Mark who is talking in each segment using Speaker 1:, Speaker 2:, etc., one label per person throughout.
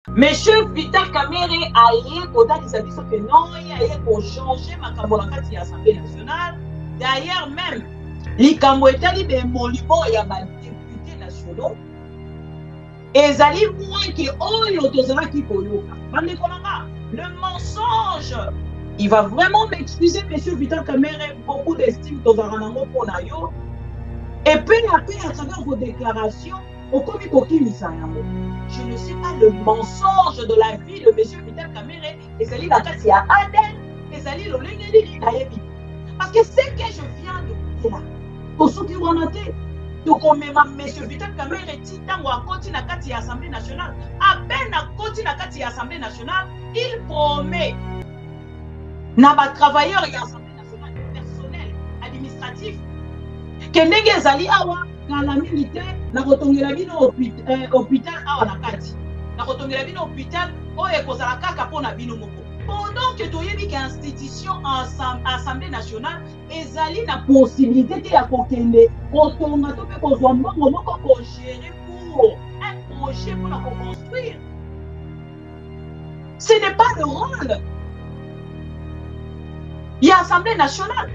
Speaker 1: Monsieur Vital Kamerhe aye kotalisa biso que non aye ko changer makambo na kati ya Assemblée nationale. D'ailleurs même likambo etali be molimo ya ba députés nationaux ezali moins que oyo tozalaki koyoka. Bandeko nanga, le mensonge, il va vraiment m'excuser Monsieur Vital Kamerhe, beaucoup d'estime tozalaka nango mpona yo. Et peu à peu à travers vos déclarations, je ne sais pas le mensonge de la vie de M. Vital Kamerhe, et c'est là qu'il y a Aden, et c'est là parce que ce que je viens de dire là, pour ceux qui ont noté, donc on met M. Vital Kamerhe, Titango à côté de l'Assemblée nationale, à peine à côté de l'Assemblée nationale, il promet, n'a pas travailleur et l'Assemblée nationale, personnel, administratif, que ndenge ezali awa kala militaire na kotongela bino hôpital awa na kati na kotongela bino hôpital oyo ekozala kaka mpona bino moko pendant que toyebi ke institution assemblée nationale ezali na possibilité te ya kokende kotonga to mpe kozwa mbongo moko kogere pour un projet mpona koconstruire. Ce n'est pas le rôle ya assemblée nationale.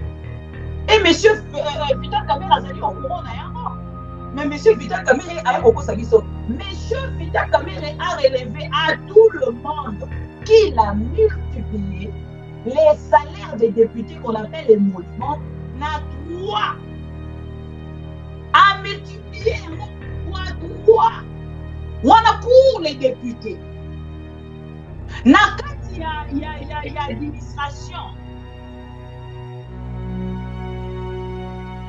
Speaker 1: Et monsieur Vital Kamerhe azali au courant na yango. Mais monsieur Vital Kamerhe a kokosa biso. Monsieur Vital Kamerhe a relevé à tout le monde qu'il a multiplié les salaires des députés qu'on appelle les monuments na 3. A multiplié fois 3. Wana pour les députés. Na kati ya administration.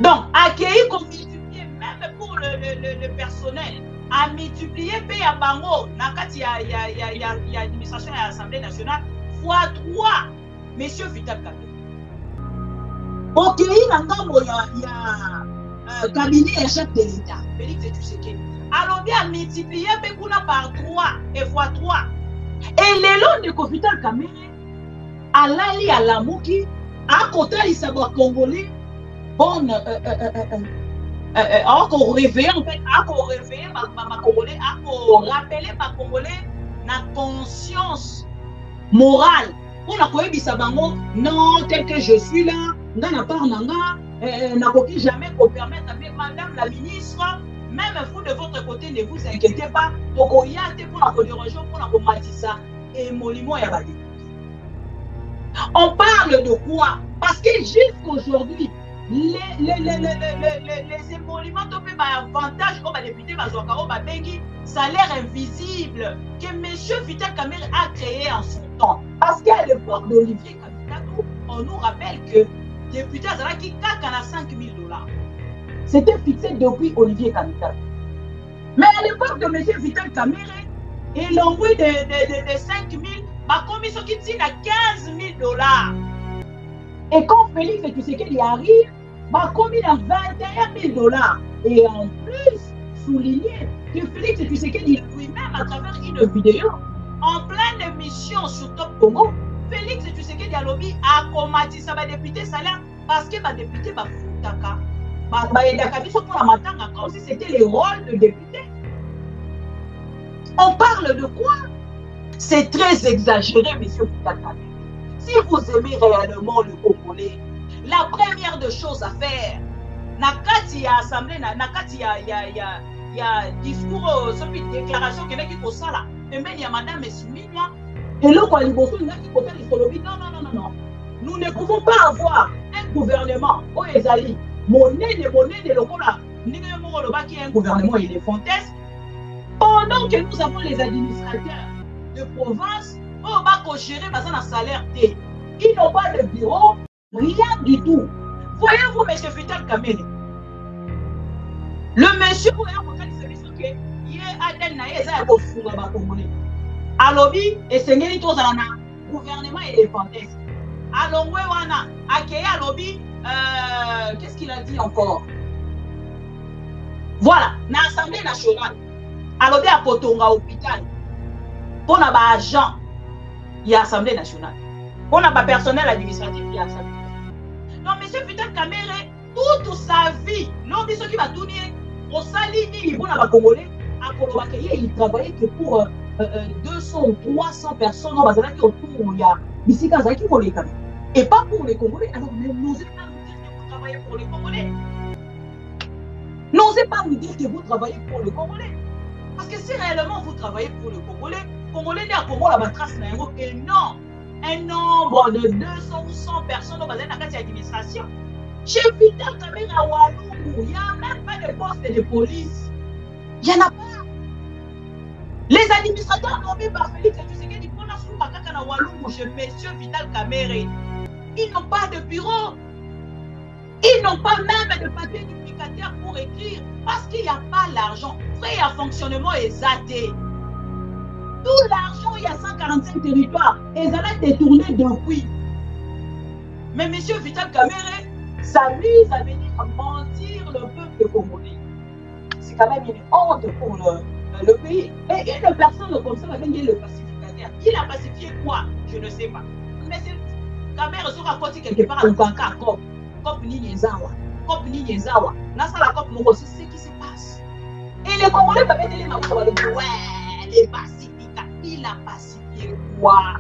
Speaker 1: Donc, accueillir comme multiplier, même pour le personnel, à multiplier paye à Bango, il y a l'administration et l'Assemblée nationale, fois 3, monsieur Vital Kamerhe. Ok, il y a cabinet et chef de l'État, Félix Tshisekedi. Alors bien multiplier par 3 et fois 3. Et les lots de Vital Kamerhe, à l'ali à la Mouki, à côté il s'abat congolais. Bon, encore réveiller en fait, encore réveiller ma Congolais, encore rappeler ma Congolais la conscience morale. On a quoi dit non, tel que je suis là, n'a pas n'a jamais qu'on permettre à madame la ministre, même vous de votre côté, ne vous inquiétez pas, pour y a pour la déroger, pour la combattre ça, et monument y a on parle de quoi? Parce que jusqu'aujourd'hui, les émoluments ont fait avantage aux députés, salaire invisible que M. Vital Kamerhe a créé en son temps. Parce qu'à l'époque d'Olivier Kamikatou, on nous rappelle que député Azaraki a 5 000 $. C'était fixé depuis Olivier Kamikatou. Mais à l'époque de M. Vital Kamerhe, il envoie de 5 000, ma commission qui tient à 15 000 $. Et quand Félix Tshisekedi arrive, bah, comme il a 21 000 $. Et en plus, souligner que Félix Tshisekedi lui-même, à travers une vidéo, en pleine émission sur Top Congo, Félix Tshisekedi a lobby a combattu ça va député salaire parce que va député va foutaka. Comme si c'était les rôles de député. On parle de quoi? C'est très exagéré, monsieur Vital Kamerhe. Si vous aimez réellement le Congolais, la première des choses à faire, nakati ya assemblée, nakati ya discours, déclaration qui est ça là, et même il y a madame Esminia, et là quoi, non, nous ne pouvons pas avoir un gouvernement au Ezali, monnaie de l'Okola, ni un gouvernement il est fantasque, pendant que nous avons les administrateurs de province. On va gérer un salaire T. Ils n'ont pas de bureau, rien du tout. Voyez-vous, M. Vital Kamerhe. Le monsieur, vous voyez, c'est que il est à Congolais. Alors, et c'est le gouvernement et fantasque. Alors, wana accueillir à lobby, qu'est-ce qu'il a dit encore? Voilà, dans l'Assemblée nationale. Alors, à Potonga hôpital, pour les agents. Il y a l'Assemblée nationale. On n'a pas personnel administratif, il y a l'Assemblée nationale. Donc, M. Vital Kamerhe, toute sa vie, l'homme qui va tourner, au Salini, il y a Congolais, il travaillait que pour 200 ou 300 personnes autour, il y a ici qui pour les Camerounais. Et pas pour les Congolais. Alors, n'osez pas nous dire que vous travaillez pour les Congolais. N'osez pas nous dire que vous travaillez pour le Congolais. Parce que si réellement vous travaillez pour le Congolais n'est à Congo la trace et non, un nombre de 200 ou 100 personnes dans l'administration. Chez Vital Kamere à Walungu, il n'y a même pas de poste de police. Il n'y en a pas. Les administrateurs nommés par Félix Tshisekedi pour la soukaka na Walungu chez monsieur Vital Kamere, ils n'ont pas de bureau. Ils n'ont pas même de papier duplicateur pour écrire parce qu'il n'y a pas l'argent. Frais à fonctionnement exaté. Tout l'argent, il y a 145 territoires. Et ça a détourné depuis. Mais M. Vital Kamere s'amuse à venir mentir le peuple congolais. C'est quand même une honte pour le pays. Et une personne comme ça va venir le pacificateur. Il a pacifié quoi? Je ne sais pas. Mais c'est Kamere sera côté quelque part à Lukanka. Cop Ninyezawa. Cop Ninyezawa. Là, ça la cop Moko, c'est ce qui se passe. Et les Congolais peuvent être les mamans. Ouais, les pacifica. Il a pacifié quoi?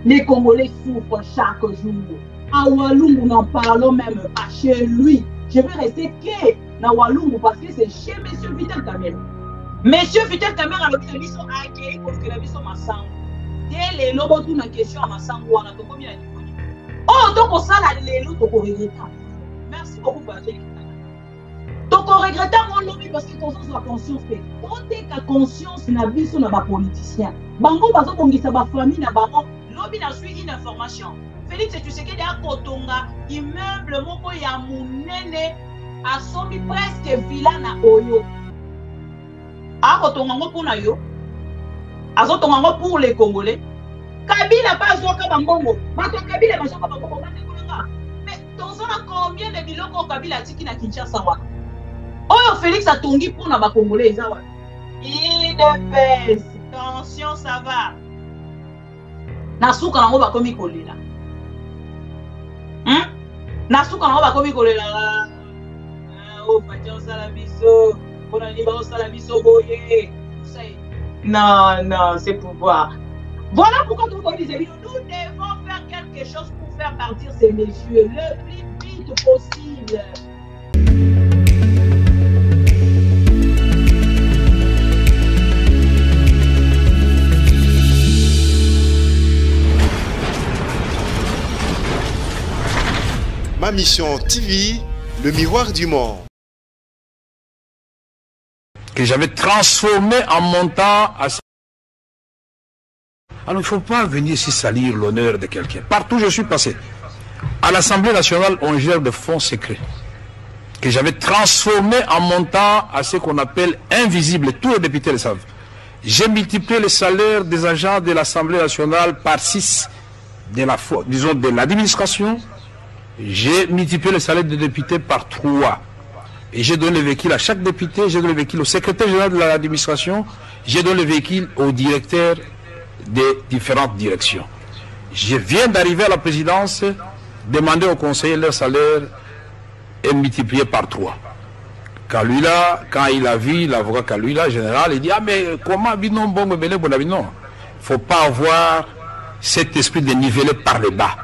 Speaker 1: Les Congolais souffrent chaque jour. À Walungu, n'en parlons même pas chez lui. Je vais rester que dans Walungu parce que c'est chez M. Vital Kamere. M. Vital Kamere a dit que nous sommes accueillis parce que nous sommes ensemble. Dès les lobos, tout la question à Massango, on a tout combien de fois. Oh, donc on s'en a les lots, donc on regrette. Merci beaucoup, Patrick. Donc on regrette mon lobby parce que conscience la conscience. Quand tu as conscience, na vie sur ma politicien. Bango, bazo kongisa ba famille na bango. Lobby n'a suivi une information. Félix, tu sais qu'il y a un kotonga immeuble moko ya munene a somi presque villa na Oyo. A kotonga ngo pour na yo. A kotonga ngo pour les Congolais. Kabila pas zoka bangongo. Bato Kabila pas zoka bangongo. Mais dans combien de biloko Kabila tiki na Kinshasa wa? Oyo Félix a tongi pour na ba Congolais ezawa. Il dépêche. Attention, ça va. Nasuka nango ba komi kolela. Nasuka nango ba komi kolela. Oh, Patia Salamiso. Pona ni ba Salamiso boye. Non, non, c'est pouvoir. Voilà pourquoi nous devons faire quelque chose pour faire partir ces messieurs le plus vite possible.
Speaker 2: Ma mission TV, le miroir du monde.
Speaker 3: Que j'avais transformé en montant à... Alors il ne faut pas venir ici salir l'honneur de quelqu'un. Partout où je suis passé, à l'Assemblée nationale, on gère de fonds secrets que j'avais transformé en montant à ce qu'on appelle invisible. Tous les députés le savent. J'ai multiplié le salaire des agents de l'Assemblée nationale par 6 de l'administration. J'ai multiplié le salaire des députés par 3. Et j'ai donné le véhicule à chaque député, j'ai donné le véhicule au secrétaire général de l'administration, j'ai donné le véhicule au directeur des différentes directions. Je viens d'arriver à la présidence, demander aux conseillers leur salaire est multiplié par 3. Kalula, quand il a vu l'avocat Kalula, général, il dit, ah mais comment, non, bon, non, il ne faut pas avoir cet esprit de niveler par le bas.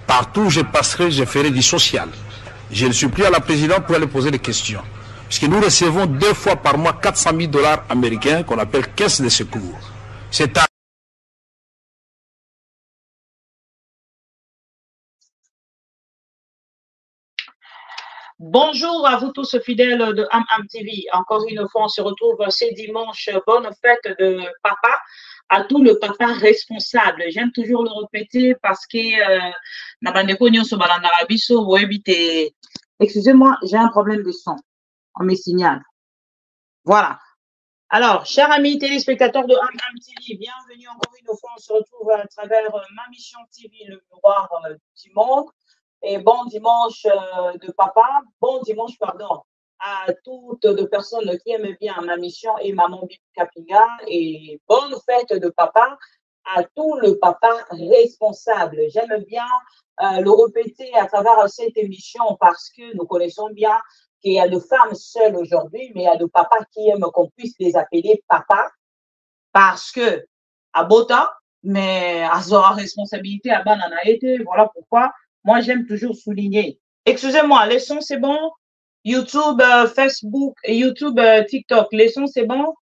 Speaker 3: Partout où je passerai, je ferai du social. Je ne suis plus à la présidente pour aller poser des questions. Puisque nous recevons 2 fois par mois 400 000 $ américains qu'on appelle caisse de secours. C'est à...
Speaker 1: Bonjour à vous tous fidèles de AM TV. Encore une fois, on se retrouve ce dimanche. Bonne fête de papa à tout le papa responsable. J'aime toujours le répéter parce que excusez-moi, j'ai un problème de son. On me signale. Voilà. Alors, chers amis téléspectateurs de AM TV, bienvenue encore une fois. On se retrouve à travers ma mission TV, le miroir du monde. Et bon dimanche de papa, bon dimanche, pardon, à toutes les personnes qui aiment bien ma mission et maman Bibi Kapinga. Et bonne fête de papa à tout le papa responsable. J'aime bien le répéter à travers cette émission parce que nous connaissons bien qu'il y a de femmes seules aujourd'hui, mais il y a de papas qui aiment qu'on puisse les appeler papa. parce que à Bota, mais à sa responsabilité à Banana été. Voilà pourquoi moi j'aime toujours souligner. Excusez-moi, les sons c'est bon. YouTube, Facebook, YouTube, TikTok, les sons c'est bon.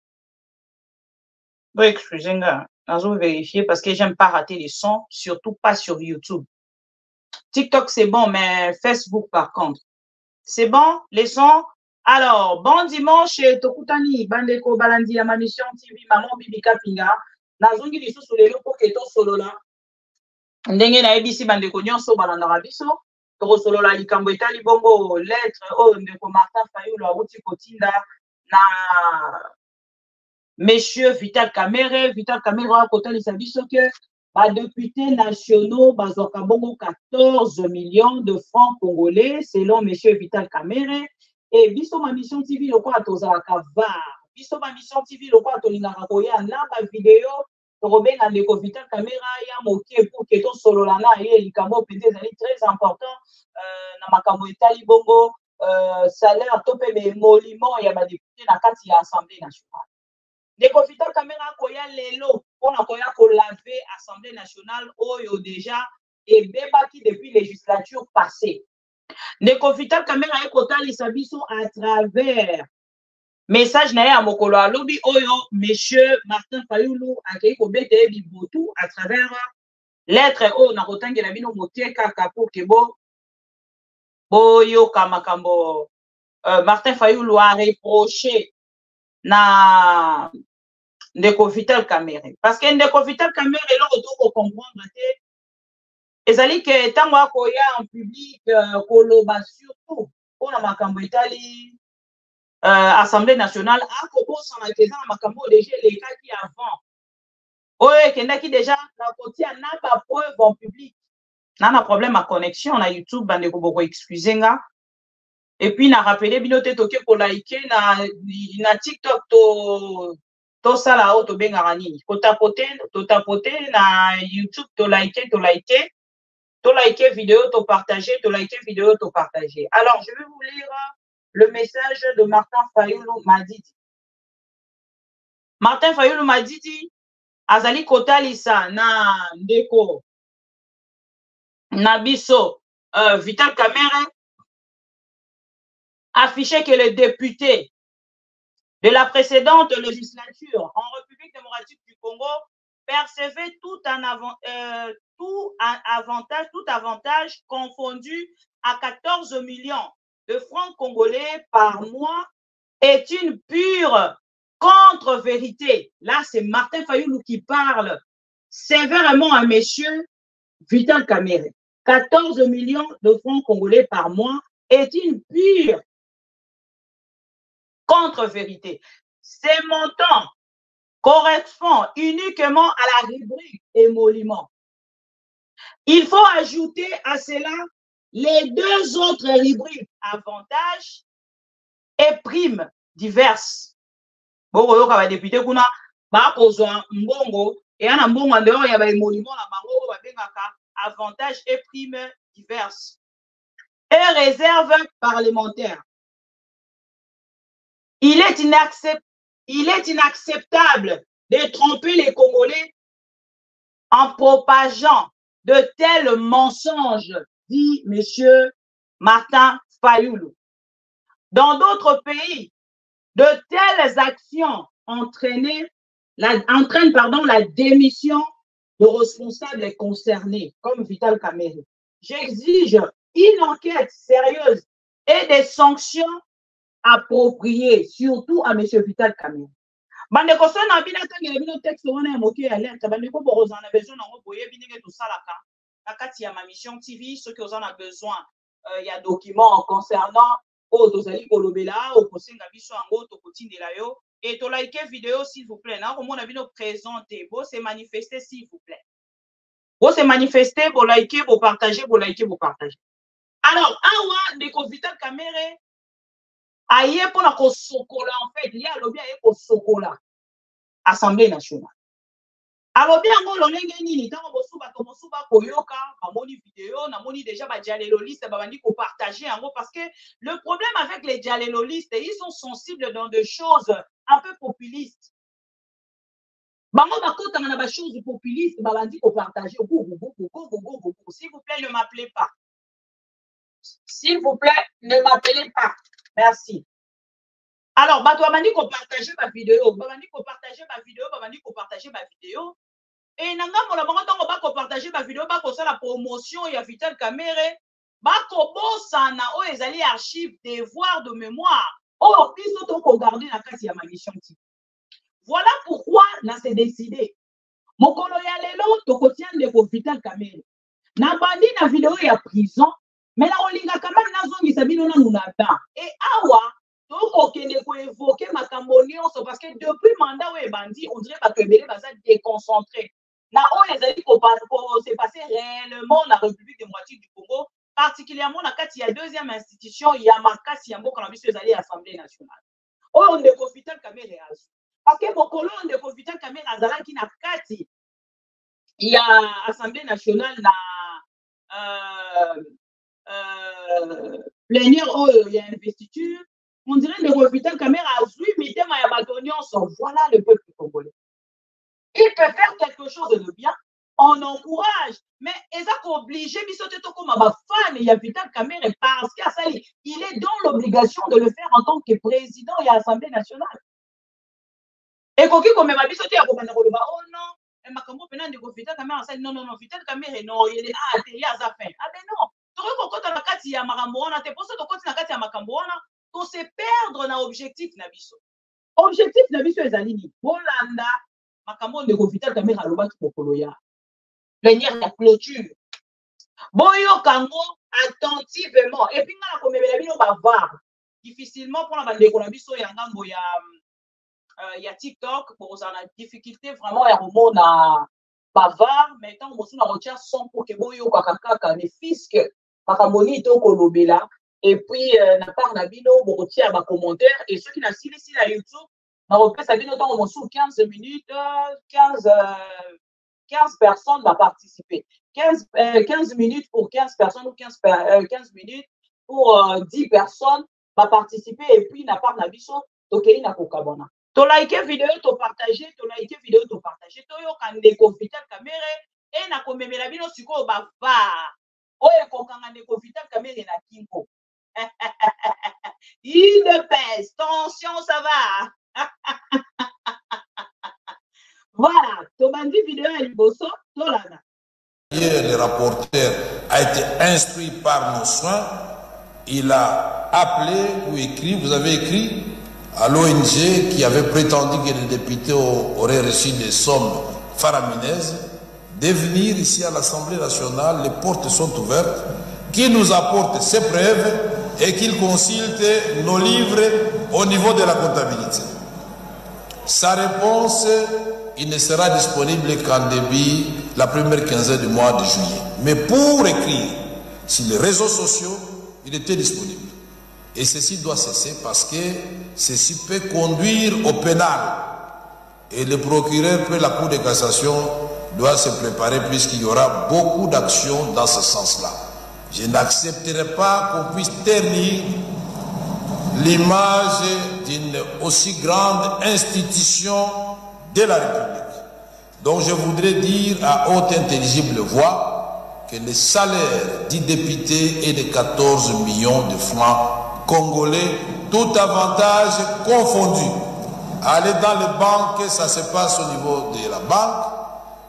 Speaker 1: Oui, excusez-moi, je vais vérifier parce que j'aime pas rater les sons, surtout pas sur YouTube. TikTok c'est bon, mais Facebook par contre. C'est bon, les sons. Alors, bon dimanche, Tokutani, Bandeko Balandi, ma mission TV, Maman Bibi Kapinga. Nazongi lisusu lelo po keto solola. Ndenge na ebisi bandeko nyonso balandaka biso. Tokosolola likambo etali bongo lettre oyo ndeko Martin Fayulu awuti kotinda na Monsieur Vital Kamerhe. Vital Kamerhe akotalisa biso ke badéputés nationaux bazwaka bongo 14 millions de francs congolais selon Monsieur Vital Kamerhe. Et biso ma mission TV lokola tozalaka var. Biso ma mission TV lokola tolingaka koya na ba vidéo tokobenga ndeko Vital Kamerhe ya moke pour que tosolola na ye likambo mpenza ezali très important na makambo etali bongo salaire to mpe bemolimo ya badéputé na kati ya Assemblée nationale. Ndeko Vital Kamerhe akoya lelo mpona koya kolave Assemblée nationale oyo déjà ebebaki depuis législature passée. Ndeko Vital Kamerhe aye kotalisa biso à travers message na ye ya mokolo alobi oyo Monsieur Martin Fayulu akei kobeta ye bibutu à travers lettre oyo na kotangela bino moke kaka pour ke boyoka makambo Martin Fayulu a reproché na Ndeko Vital Kamerhe. Parce que Ndeko Vital Kamerhe eloko tokocomprendre te ezali ke ntango akoya en public koloba surtout mpona makambo etali Assemblée nationale akobosana keza na makambo déjà elekaki avant oyo ekendaki déjà na kotia na bapreuve en public. Nana problème à connexion na YouTube bandeko boko excuse nga. Et puis na rappelé bino te toke kolike na TikTok to sala o to bengaka nini to tapoter na YouTube to like vidéo to partager vidéo to partager. Alors je vais vous lire le message de Martin Fayulu Madidi. Martin Fayulu Madidi azali kotalisa na ndeko na biso Vital Kamerhe affichait que les députés de la précédente législature en République démocratique du Congo percevaient tout avantage confondu à 14 millions de francs congolais par mois est une pure contre-vérité. Là, c'est Martin Fayulu qui parle sévèrement à monsieur Vital Kamerhe. 14 millions de francs congolais par mois est une pure contre-vérité. Ces montants correspondent uniquement à la rubrique émolument. Il faut ajouter à cela les deux autres rubriques avantages et primes diverses. Boko ba député kuna ba kozwa mbongo et ana mbongo en dehors ya ba émolument na bango ba bengaka avantages et primes diverses et réserves parlementaires. Il est inacceptable de tromper les Congolais en propageant de tels mensonges, dit M. Martin Fayulu. Dans d'autres pays, de telles actions entraînent la démission de responsables concernés, comme Vital Kamerhe. J'exige une enquête sérieuse et des sanctions appropriées, surtout à M. Vital Kamerhe. Bandeko so na bina tangela bino texte wana ya moke ya alerte bandeko bokozana na besoin nango boye binenge to salaka na kati ya ma mission TV ceux qui ont besoin ya document concernant o tozali kolobela o kosenga biso yango to kotindela yo et to like vidéo s'il vous plaît na komona bino présenter bo se manifester s'il vous plaît bo se manifester bo liker bo partager alors awa ndeko Vital Kamerhe aye pona ko sokola en fait il y a lobby aye ko sokola Assemblée nationale alobi yango lolenge nini tango bosuba to mosuba koyoka bamoni vidéo na moni déjà ba dialéloliste babandi ko partager yango parce que le problème avec les dialéloliste ils sont sensibles dans des choses un peu populistes Bango bakota na ba choses populistes, ba bandi ko partager. S'il vous plaît, ne m'appelez pas. S'il vous plaît, ne m'appelez pas. Merci. Alors, bato bandi ko partager ma vidéo, bandi ko partager ma vidéo, bandi ko partager ma vidéo. Et nanga mona bango tongo ba ko partager ma vidéo, ba ko sala promotion ya Vital Kamerhe, ba ko bosana o ezali archive, devoir de mémoire. Oh, biso to ko garder na kati ya ma mission ti. Voilà pourquoi on s'est décidé. Mon colonel lelo to ko tiande ko Vital Kamerhe. Na bandi na vidéo ya prison, mais la olinga quand même na zongi sabino na nunata. Et awa donc, on peut évoquer ma cambonion parce que depuis le mandat où est bandit, on dirait que les gens sont déconcentrés. Là où les amis s'est passé réellement la République démocratique du Congo, particulièrement dans il y a deuxième institution, il y a Marcas Yambo quand on a vu ces alliés à l'Assemblée nationale. Oh, on est confitant de caméra. Parce que mon colon, on est confitant de caméra qui n'a Kati. Il y a l'Assemblée nationale, plénière, il y a investiture. On dirait que le Vital Kamerhe a joué, mais voilà le peuple congolais. Il peut faire quelque chose de bien, on encourage, mais il est obligé, comme un fan, il y a Vital Kamerhe parce qu'il est dans l'obligation de le faire en tant que président et à l'Assemblée nationale. Et quand il comme ma bisoté à oh non, et ma cambo penant de Vital Kamerhe, non, Vital Kamerhe, non, il est il y a sa fin. Ah ben non, tu vois quand on a kati ya makamboana, t'es posé de côté na kati ya makamboana. On se perdre dans l'objectif Nabiso. Objectif Nabiso est aligné. Bolanda, makambo de Vital Kamerhe aloba kikoloya. Plénière la clôture. Boyo kango attentivement. Et puis ngala komebela bino bavar. Difficilement pour la bande de Nabiso ya ngambo ya TikTok pour ça la difficulté vraiment ya romo na bavar, mais tant on na retient son pour que boyo kakaka ne fisque makamboni to kolobela. Et puis, na part Nabino, on retient ma commentaire. Et ceux qui n'ont pas ici à YouTube, on repère Sabino dans 15 minutes, 15 personnes vont participer. 15 minutes pour 15 personnes ou 15 minutes pour 10 personnes vont participer. Et puis, na part Nabiso, Tokei na Kokabona. Tu like vidéo, tu partager, tu like vidéo, tu partager. Tu yo kandeko Vital Kamerhe et na komemela bino siko bava. Oye kokanga ndeko Vital Kamerhe na Kingo. Il pèse, tension, ça va. Voilà, Tomandi vidéo à Liboso, Tolana.
Speaker 4: Le rapporteur a été instruit par nos soins. Il a appelé ou écrit, vous avez écrit à l'ONG qui avait prétendu que les députés auraient reçu des sommes faramineuses de venir ici à l'Assemblée nationale. Les portes sont ouvertes, qu'il nous apporte ses preuves et qu'il consulte nos livres au niveau de la comptabilité. Sa réponse, il ne sera disponible qu'en début, la première quinzaine du mois de juillet. Mais pour écrire sur les réseaux sociaux, il était disponible. Et ceci doit cesser parce que ceci peut conduire au pénal. Et le procureur, puis la Cour de cassation, doit se préparer puisqu'il y aura beaucoup d'actions dans ce sens-là. Je n'accepterai pas qu'on puisse ternir l'image d'une aussi grande institution de la République. Donc je voudrais dire à haute intelligible voix que le salaire du député est de 14 millions de francs congolais, tout avantage confondu. Aller dans les banques, ça se passe au niveau de la banque,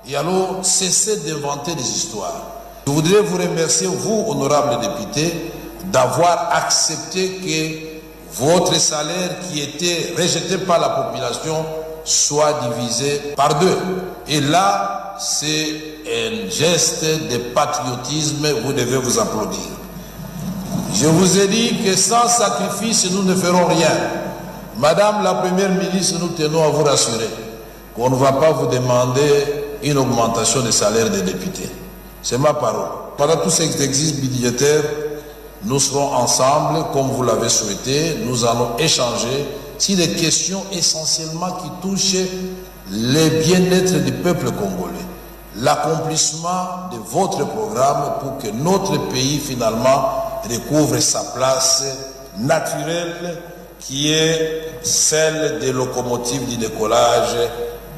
Speaker 4: et alors cessez d'inventer des histoires. Je voudrais vous remercier, vous, honorables députés, d'avoir accepté que votre salaire qui était rejeté par la population soit divisé par deux. Et là, c'est un geste de patriotisme, vous devez vous applaudir. Je vous ai dit que sans sacrifice, nous ne ferons rien. Madame la Première ministre, nous tenons à vous rassurer qu'on ne va pas vous demander une augmentation des salaires des députés. C'est ma parole. Pendant tous ces exercices budgétaires, nous serons ensemble, comme vous l'avez souhaité. Nous allons échanger sur des questions essentiellement qui touchent le bien-être du peuple congolais. L'accomplissement de votre programme pour que notre pays, finalement, recouvre sa place naturelle qui est celle des locomotives du décollage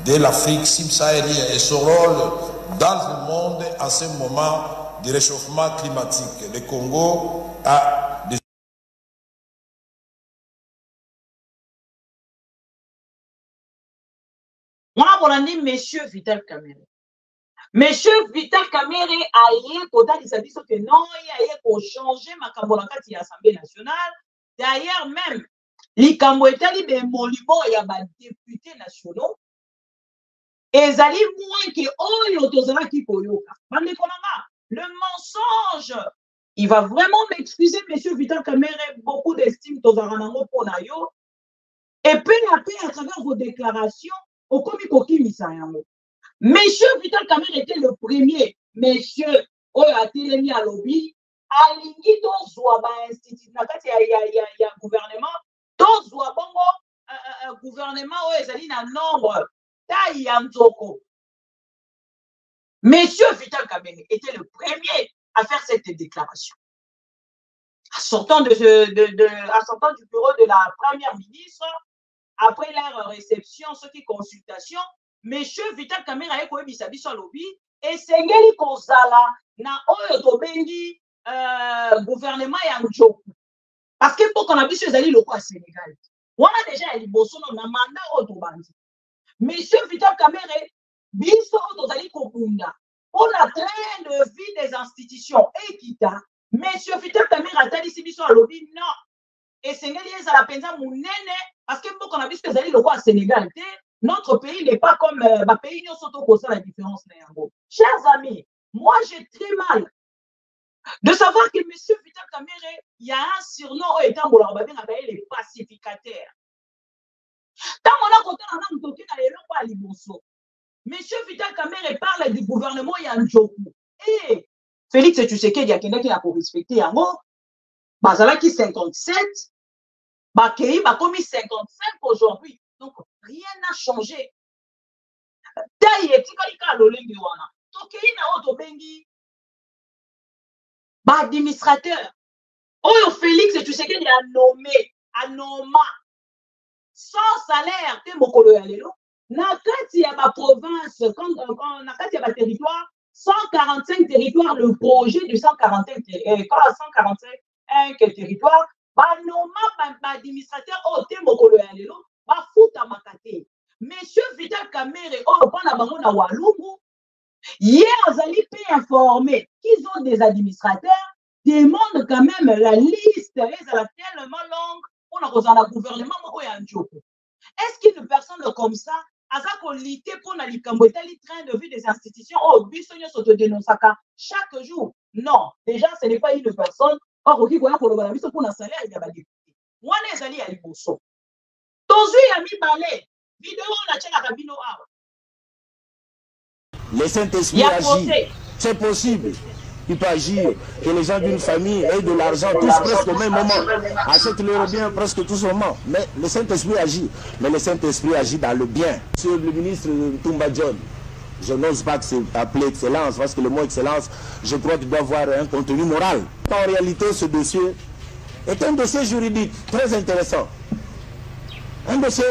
Speaker 4: de l'Afrique subsaharienne et son rôle dans le monde en ce moment du réchauffement climatique. Le Congo a des...
Speaker 1: Monsieur Vital Kamerhe. Monsieur Vital Kamerhe aye kotalisa biso que non, aye ko changer makambo na kati ya Assemblée nationale. D'ailleurs même, likambo etali be molimo ya ba députés nationaux. Ezali moins que oyo tozalaki koyoka. Bande konanga, le mensonge. Il va vraiment m'excuser, monsieur Vital Kamerhe, beaucoup d'estime tozaranango pona yo. Et peu à travers vos déclarations, au komikoki misayango. Monsieur Vital Kamerhe était le premier, monsieur oyo atelemi à lobby, alingi tozwa ba institut na kati ya gouvernement, tozwa bongo gouvernement oyo ezali na nombre taille ya nzoko. Monsieur Vital Kamerhe était le premier à faire cette déclaration. En sortant du bureau de la première ministre, après leur réception, ce qui consultation, monsieur Vital Kamerhe a écouté bisabiso lobby et sengeli kozala na oyo tobengi gouvernement ya njoku. Parce que pour qu'on a vu ces alliés locaux à Sénégal, on a déjà liboso na mandat autobandi. Monsieur Vital Kamerhe, biso autozali kokunda. On a train de vie des institutions équita. Monsieur Vital Kamerhe a dit si biso à lobby non. Et Sénégal est à la penza mounene parce que pour qu'on a vu ces alliés locaux à Sénégal, notre pays n'est pas comme ma pays nous sommes au la différence. Chers amis, moi j'ai très mal de savoir que monsieur Vital Kamerhe, il y a un surnom étant les pacificateurs. Tant on a monsieur Vital Kamerhe parle du gouvernement Yanjoku. Et Félix Tshisekedi, il y a quelqu'un qui a pour respecter Yango. Bazalaki 57, Bakei Bakomi 55 aujourd'hui. Donc rien n'a changé. Taïe Tikalika Lolengi wana. Tokei na otobengi ba administrateur. Oyo Félix Tshisekedi a nommé, a nommé sans salaire te mokolo ya lelo. Na kati ya ba province, na kati ya ba territoire, 145 territoires, le projet du 145 territoires, ba nommé ba administrateur o te mokolo ya lelo, ba futa makate. Monsieur Vital Kamerhe, oh, pendant bango na Walungu, hier, Azali peut informer qu'ils ont des administrateurs, demandent quand même la liste, elle est tellement longue, on a besoin d'un gouvernement. Est-ce qu'une personne comme ça, a sa qualité pour la train de vie des institutions, oh, bisogno s'autodénonçaka chaque jour? Non, déjà, ce n'est pas une personne, or, qui voit pour le pour un salaire, il y a des députés. Moi, les alliés à l'Iboso. Tozu Yami Balé, vidéo, on a tient la cabine.
Speaker 5: Le Saint-Esprit agit, c'est possible. Il peut agir que les gens d'une famille aient de l'argent tous presque au même moment, achètent leur bien presque tous au moment. Mais le Saint-Esprit agit. Mais le Saint-Esprit agit dans le bien. Monsieur le ministre Toumba John, je n'ose pas appeler excellence, parce que le mot excellence, je crois qu'il doit avoir un contenu moral. En réalité, ce dossier est un dossier juridique très intéressant. Un dossier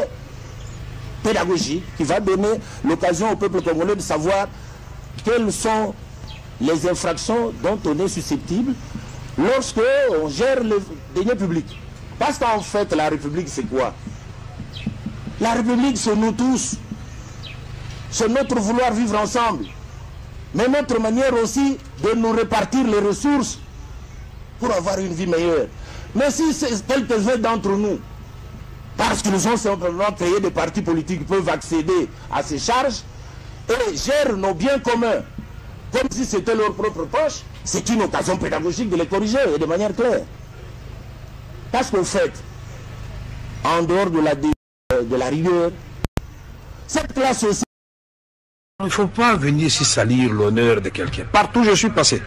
Speaker 5: pédagogique qui va donner l'occasion au peuple congolais de savoir quelles sont les infractions dont on est susceptible lorsque on gère les deniers publics. Parce qu'en fait, la République, c'est quoi? La République, c'est nous tous. C'est notre vouloir vivre ensemble. Mais notre manière aussi de nous répartir les ressources pour avoir une vie meilleure. Mais si quelques-uns d'entre nous, parce qu'ils ont simplement créé des partis politiques, peuvent accéder à ces charges et gèrent nos biens communs comme si c'était leur propre poche, c'est une occasion pédagogique de les corriger et de manière claire. Parce qu'au fait, en dehors de la rigueur, cette classe aussi...
Speaker 3: Il ne faut pas venir ici salir l'honneur de quelqu'un. Partout où je suis passé,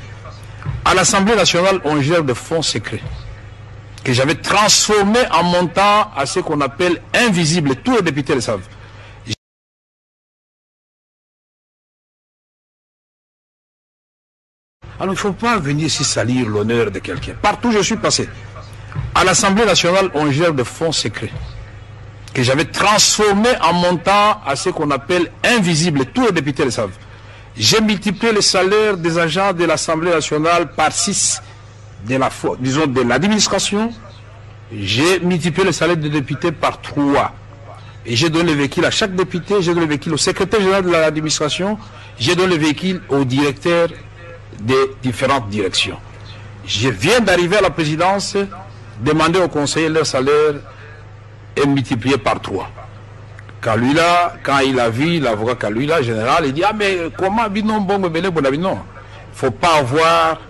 Speaker 3: à l'Assemblée nationale, on gère de fonds secrets que j'avais transformé en montant à ce qu'on appelle invisible. Tous les députés le savent. Alors il ne faut pas venir ici salir l'honneur de quelqu'un. Partout où je suis passé, à l'Assemblée nationale, on gère de fonds secrets que j'avais transformé en montant à ce qu'on appelle invisible. Tous les députés le savent. J'ai multiplié le salaire des agents de l'Assemblée nationale par 6 de l'administration. J'ai multiplié le salaire des députés par 3. Et j'ai donné le véhicule à chaque député, j'ai donné le véhicule au secrétaire général de l'administration, j'ai donné le véhicule au directeur des différentes directions. Je viens d'arriver à la présidence, demander aux conseillers leur salaire est multiplié par 3. Kalula, quand il a vu l'avocat Kalula, général, il dit, ah mais comment binon bon me non? Il ne faut pas avoir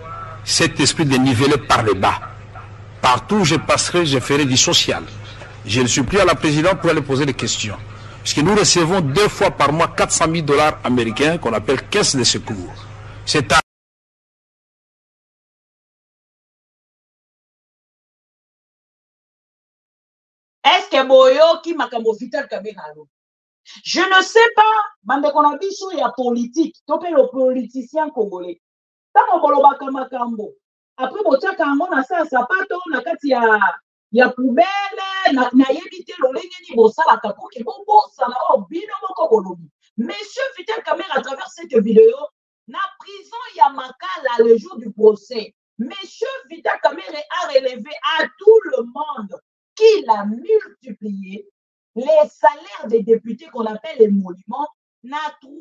Speaker 3: cet esprit de niveler par le bas. Partout où je passerai, je ferai du social. Je le supplie à la présidente pour aller poser des questions. Parce que nous recevons 2 fois par mois 400 000 $ américains qu'on appelle caisse de secours. C'est à...
Speaker 1: Est-ce que Boyo qui m'a Vital Kabengalo? Je ne sais pas, bande qu'on a biso ya politique, topé le politicien congolais. Tant on bolobaka makambo. Après botia kango na sa sapato na kati ya poubelle na yebite lolenge ni bosala kakoki bosala o bino moko bolobi. Monsieur Vital Kamerhe à travers cette vidéo na prison ya Makala le jour du procès. Monsieur Vital Kamerhe a relevé à tout le monde qu'il a multiplié les salaires des députés qu'on appelle les monuments, n'a 3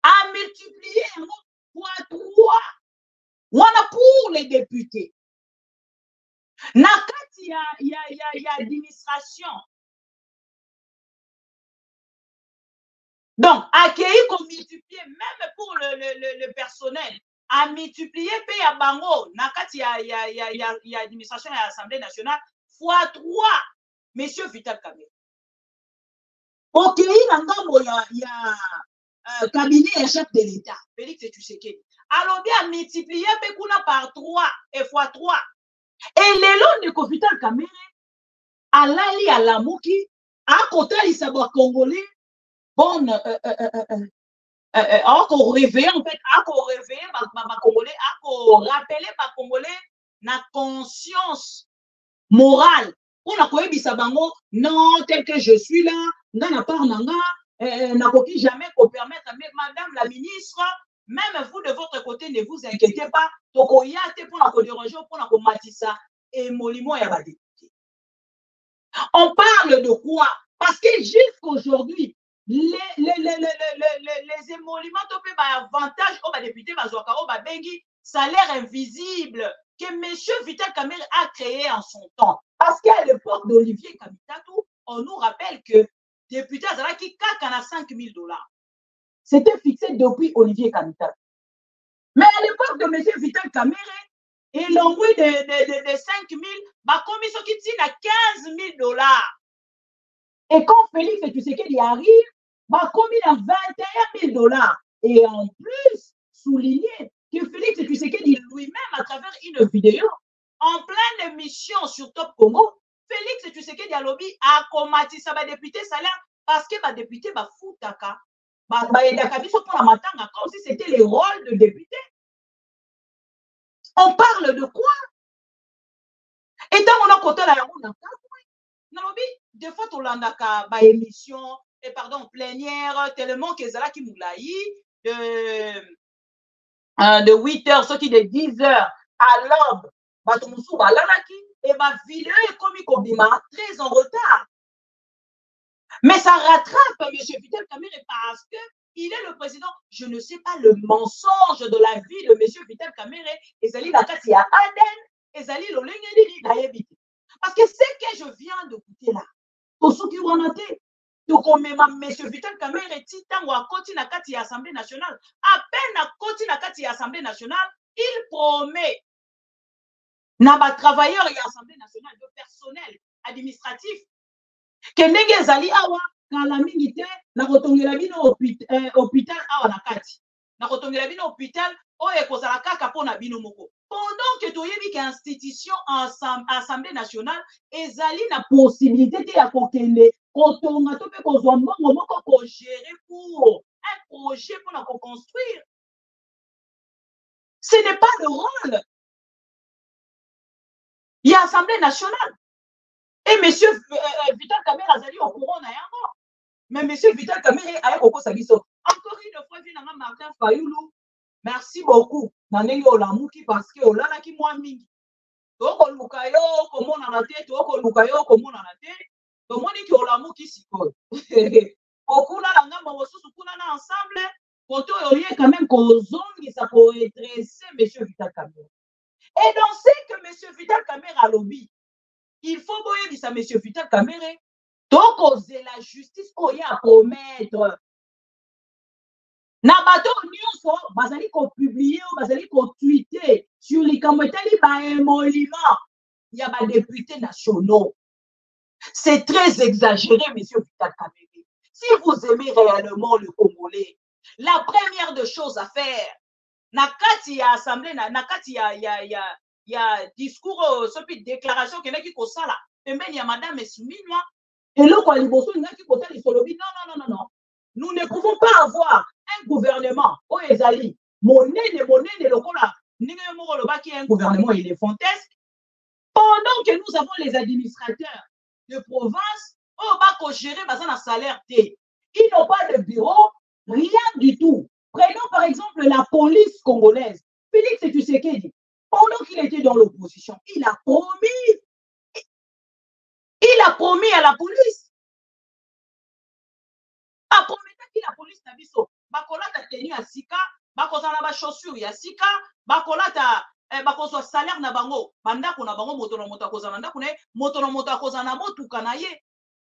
Speaker 1: à multiplier fois 3. On a pour les députés. N'a y a administration. Donc, accueillir qu'on multiplie, même pour le personnel, à multiplier, payer à Bango, n'a y a administration et l'Assemblée nationale, fois 3. Monsieur Vital Kamerhe. Ok, il y a cabinet et chef de l'État. Félix Tshisekedi. Alors bien multiplier par 3 et fois 3. Et les lots de Vital Kamerhe, à l'ali à la Mouki, à côté il s'abat congolais, bon, à qu'on réveille en fait, à qu'on réveille ma congolais, à qu'on rappelle ma congolais, na conscience morale. On a quoi bisabango non tel que je suis là nga na part nanga n'a jamais qu'on permettre madame la ministre même vous de votre côté ne vous inquiétez pas tokoyate pour la déranger pour la matissa et molimo ya ba député. On parle de quoi? Parce que jusqu'aujourd'hui les émoluments topé ba avantage au ba député ba zoka au ba bengi salaire invisible que monsieur Vital Kamerhe a créé en son temps. Parce qu'à l'époque d'Olivier Kamitatou, on nous rappelle que député Azalaki Kakana 5 000 $. C'était fixé depuis Olivier Kamitatou. Mais à l'époque de monsieur Vital Kamerhe, il a envoyé de 5 000, bah commission qui tient à 15 000 $. Et quand Félix Tshisekedi arrive, bah commis à 21 000 $. Et en plus, souligné que Félix Tshisekedi lui-même, à travers une vidéo, en pleine émission sur Top Congo, Félix Tshisekedi a lobby a combattu ça va député salaire parce que va député va foutaka pour la matanga comme si c'était les rôles de député. On parle de quoi? Et tant on a côté la lobby des fois on a ba émission et pardon plénière tellement que zala qui moulaï de 8h ce qui de 10h à l'aube. Et ma vidéo est comme très en retard. Mais ça rattrape M. Vital Kamerhe parce qu'il est le président. Je ne sais pas le mensonge de la vie de M. Vital Kamerhe. Et Zali Lakati à Aden. Et Zali Lolengeli Nayebiti. Parce que ce que je viens de goûter là, pour ceux qui vont noter, donc on met M. Vital Kamerhe Titan ou à côté na Kati Assemblée nationale. À peine à côté na Kati Assemblée nationale, il promet. Naba travailleurs et Assemblée nationale de personnel administratif que ndenge zali awa kala mingi te na kotongela bino hôpital awa na kati na kotongela bino hôpital oyo ekozala kaka mpona bino moko pendant que toyebi ke institution Assemblée nationale ezali na possibilité te ya kokende kotonga to mpe kozwa mbongo moko kogérer pour un projet mpona koconstruire. Ce n'est pas le rôle. Il y a l'Assemblée nationale. Et M. Vital Kamerhe a dit au courant, mais M. Vital Kamerhe a eu Encore une fois, il y a Martin Fayoulou. Merci beaucoup. Nanengi Olamuki parce que Olala qui moi mingi. Toko lukayo komona na te, toko lukayo komona na te. To moni ki Olamuki sikoyo. Okuna la ngamba mosusu kuna na ensemble, poto yoye quand même kozongi ça pour redresser M. Vital Kamerhe. Et dans ce que M. Vital Kamerhe a lobby, il faut boyer ça M. Vital Kamerhe. Donc oser la justice oye à promettre. Na bato nyonso bazali ko publier bazali ko tweeter sur les commentaires ba émolument il y a des députés nationaux. C'est très exagéré monsieur Vital Kamerhe. Si vous aimez réellement le Congolais, la première de choses à faire na kati ya assemblée na kati ya discours ce petit déclaration que qui ko sala pembeni ya madame Suminwa et le quoi liboso ngaki ko tali solobi non. Nous ne pouvons pas avoir un gouvernement au Ezali. Monnaie, le cola. Qui est un gouvernement éléphantesque. Pendant que nous avons les administrateurs de province, on va gérer un salaire T. Ils n'ont pas de bureau, rien du tout. Prenons par exemple la police congolaise. Félix Tshisekedi, pendant qu'il était dans l'opposition, il a promis à la police. La police na biso bakolata tenue ya sika bakozala ba chaussures ya sika bakolata bakozwa salaire na bango bandako na bango moto na moto akozala ndako na ye moto na moto akozala na motuka na ye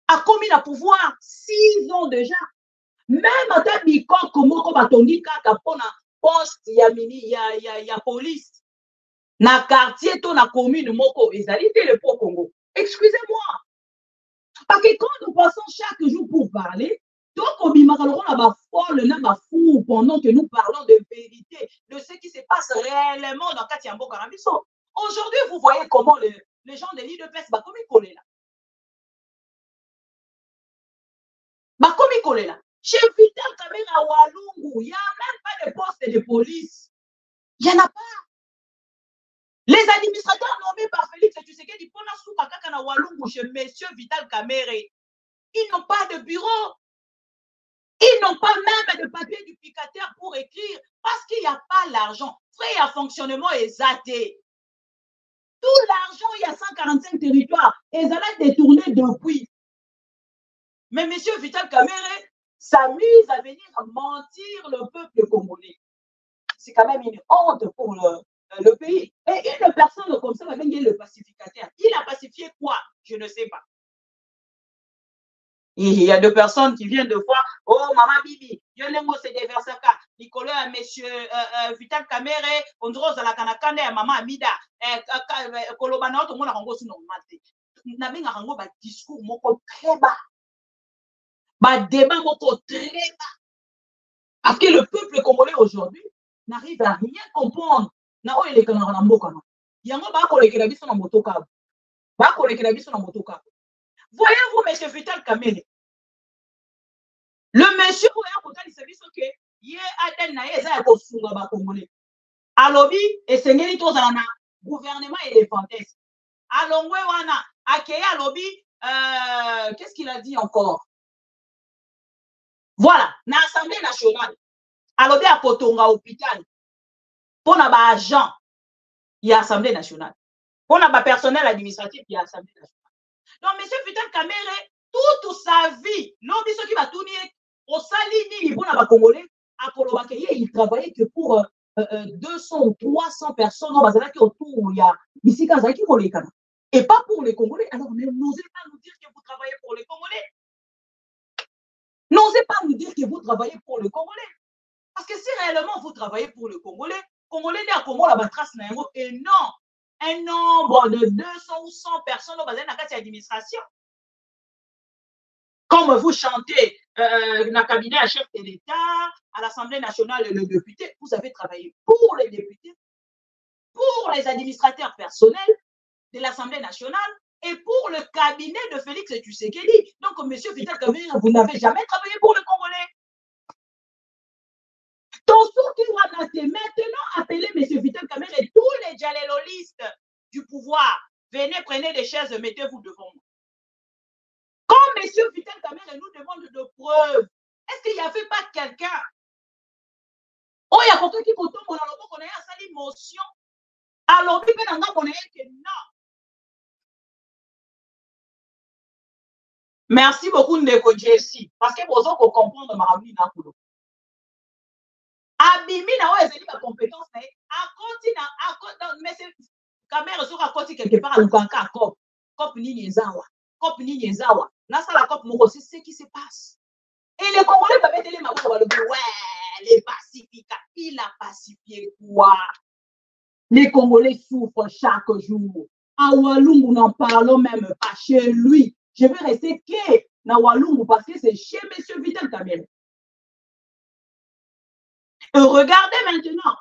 Speaker 1: akomi na pouvoir 6 ans déjà même ata bikoko moko batongi kaka mpona poste ya mini ya police na quartier to na commune moko ezali te le po Congo. Excusez-moi parce que quand nous passons chaque jour pour parler donc, on a folle, on a fou pendant que nous parlons de vérité, de ce qui se passe réellement dans Katiambo Karabiso. Aujourd'hui, vous voyez comment les gens de l'IDPS, comme ils collent là. Comme ils collent là. Chez Vital Kamerhe à Walungu, il n'y a même pas de poste de police. Il n'y en a pas. Les administrateurs nommés par Félix Tshisekedi, pour la soupe à Kakana Walungu chez M. Vital Kamerhe, ils n'ont pas de bureau. Ils n'ont pas même de papier du picateur pour écrire parce qu'il n'y a pas l'argent. Frais à fonctionnement exaté. Tout l'argent, il y a 145 territoires. Et ça a détourné depuis. Mais M. Vital Kamerhe s'amuse à venir mentir le peuple congolais. C'est quand même une honte pour le pays. Et une personne comme ça va venir le pacificateur. Il a pacifié quoi? Je ne sais pas. Il y a deux personnes qui viennent de voir, oh, Maman Bibi, Yonengo c'est des versaka, Nicolas à monsieur Vital Kamerhe, on dirait à la Kanakane, à Maman Amida, Kolobana, tout le monde a rengo sous nos matés. N'avez pas rengo, discours, moko très bas, débat, moko très bas. Parce que le peuple congolais aujourd'hui n'arrive à rien comprendre. Na o ele kana na mboka na. Yango ba ko lekela biso na motoka. Ba ko lekela biso na motoka. Voyez-vous, M. Vital Kamerhe, le monsieur qui a dit que il a des naïs à Kosunga Congolais. Alobi, et c'est ngeli tous dans le gouvernement éléphantesque. Alongwe wana, Akeye Alobi, qu'est-ce qu'il a dit encore? Voilà, dans l'Assemblée nationale, Alobi a Kotonga hôpital, pour na ba agent, il y a Assemblée nationale. Pour na ba personnel administratif, il y a Assemblée nationale. Donc, M. Vital Kamerhe, toute sa vie, l'homme qui va tourner au Salini, il travaillait que pour 200 ou 300 personnes autour. Il y a et pas pour les Congolais. Alors, n'osez pas nous dire que vous travaillez pour les Congolais. N'osez pas nous dire que vous travaillez pour le Congolais. Parce que si réellement vous travaillez pour le Congolais n'est à Congo la trace et non. Un nombre de 200 ou 100 personnes dans l'administration. Comme vous chantez dans le cabinet à chef de l'État, à l'Assemblée nationale, le député, vous avez travaillé pour les députés, pour les administrateurs personnels de l'Assemblée nationale et pour le cabinet de Félix Tshisekedi. Donc, M. Vital Kamerhe, vous n'avez jamais travaillé pour le Congolais. Maintenant, appelez M. Vital Kamerhe et tous les djalelolistes du pouvoir. Venez, prenez des chaises, mettez-vous devant moi. Quand M. Vital Kamerhe nous demande de preuves, est-ce qu'il n'y avait pas quelqu'un? Oh, il y a quelqu'un qui compte pour la qu'on a une émotion. Alors, il y a que non. Merci beaucoup, Ndeko Jessie. Parce que vous avez comprendre ma vie dans le Abimi na ouais, c'est la compétence, mais à côté, mais c'est caméra sur à côté quelque part à Lukanka, cop ni Nyezawa, cop ni Nyezawa. Là, ça la cop mon c'est ce qui se passe. Et les Congolais peuvent mettre les mabou, ouais, les pacifiques, il a pacifié quoi? Les Congolais souffrent chaque jour. À Walungu, n'en parlons même pas chez lui. Je vais rester que dans Walungu parce que c'est chez M. Vital Kamerhe. Regardez maintenant.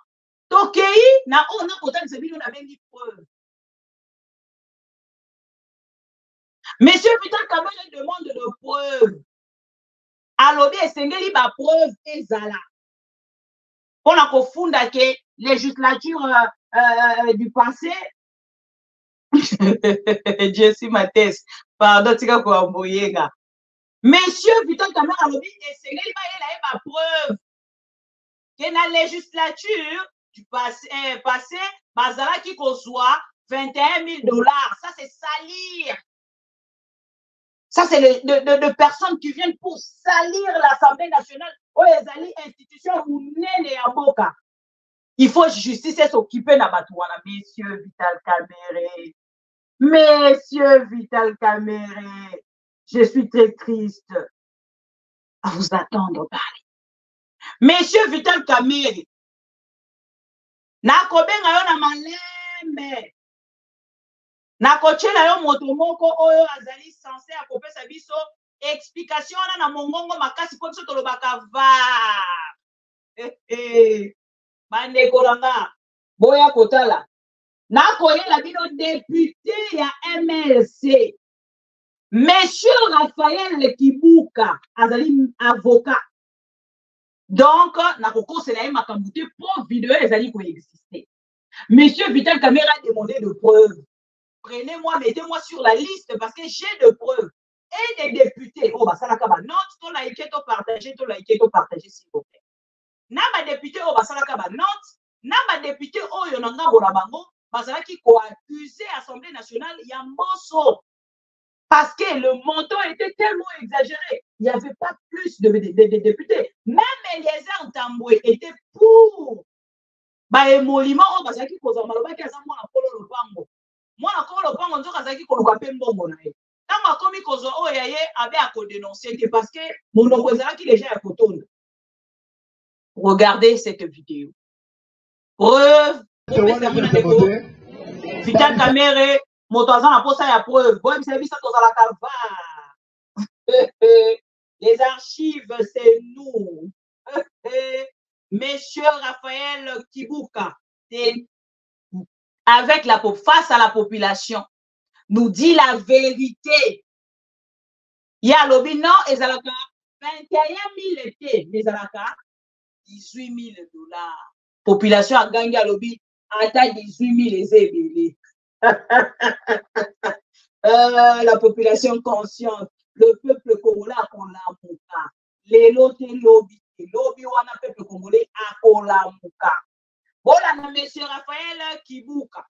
Speaker 1: Tokei, on a pourtant on avait mis preuve. Monsieur Vital Kamerhe demande de preuves. Alors, bien, c'est une preuve et zala. On a confondu que législature du passé. Jessie Mathès, pardon, tu as quoi envoyer, gars. Monsieur Vital Kamerhe, alors, c'est une preuve. Que la législature du passé, Bazara qui conçoit 21 000 $. Ça, c'est salir. Ça, c'est de personnes qui viennent pour salir l'Assemblée nationale. Oh, les institutions, vous n'êtes à Boka. Il faut justice s'occuper de la Batouana. Monsieur Vital Kamerhe. Monsieur Vital Kamerhe. Je suis très triste à vous attendre parler. Monsieur Vital Kamerhe, nakobenga yo na malembe, nakochela yo moto moko oyo azali censé akopesa biso explication na mongongo makasi po biso tolobaka va. Bandeko nanga boya kotala nakoyela bino député ya MLC Monsieur Raphaël Kibuka azali avocat. Donc, Nakoko, c'est la Makamouté pour vidéo, les alliés qui existaient. Monsieur Vital Kamerhe a demandé de preuves. Prenez-moi, mettez-moi sur la liste parce que j'ai de preuves. Et des députés. Oh, bah, ça n'a qu'à note, ton liké, ton partagé, s'il vous plaît. Nama député, oh, bah, ça n'a qu'à note. Nama député, oh, yonanga, borabango, bah, ça n'a qui accusé l'Assemblée nationale, il y a un morceau. Parce que le montant était tellement exagéré. Il n'y avait pas plus de députés. Même Eliezer Tamboué était pour. Bah, émolument, on va dire qu'il faut en malheureusement qu'il y a un mois à Polo Lopango. Moi, à Polo Lopango, on va dire qu'il faut le papier mbongo. Tant qu'on a commis qu'on a eu à dénoncer, parce que mon opposant qui est déjà à Coton. Regardez cette vidéo. Preuve. Vital Kamerhe. Motoazan a posé la preuve. Bon, service à les archives, c'est nous. Monsieur Raphaël Kibuka, avec face à la population, nous dit la vérité. Il y a lobby, non, et Zalaka, 21 000 étés, les Zalaka, 18 000 $. Population a gagné à lobby, à taille 18 000 les la population consciente, le peuple congolais a kolamuka. Les lotés lobby wana peuple congolais a kolamuka. Voilà, monsieur Raphaël Kibuka.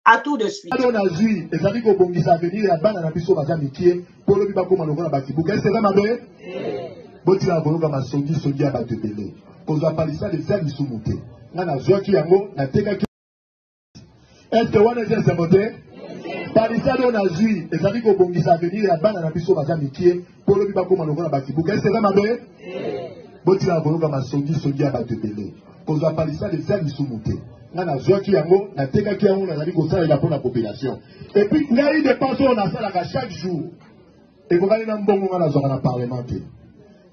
Speaker 1: À tout de suite.
Speaker 6: On a vu, et ça dit qu'on peut venir la banane à piso bazami qui est pour le biba comme on a Kibuka. C'est vraiment vrai. Bon, tu as un bonhomme à Sogi à Batebele. Qu'on doit parler ça de faire du sous-monté. On a joué qui a mot, la teka qui. Est-ce que on est un moteur? Par ça, on a vu, et ça dit qu'on peut venir la banane à piso bazami qui est pour le biba comme on a Kibuka. C'est vraiment vrai. Bon, tu as un bonhomme à Sogi à Batebele. Qu'on doit parler ça de faire du sous-monté. On a joué qui a mot, la teka qui a mot, on a dit qu'on s'en pour la population. Et puis, il y a eu des pensions, on a ça chaque jour. Et qu'on va aller dans le bon moment dans le Parlement.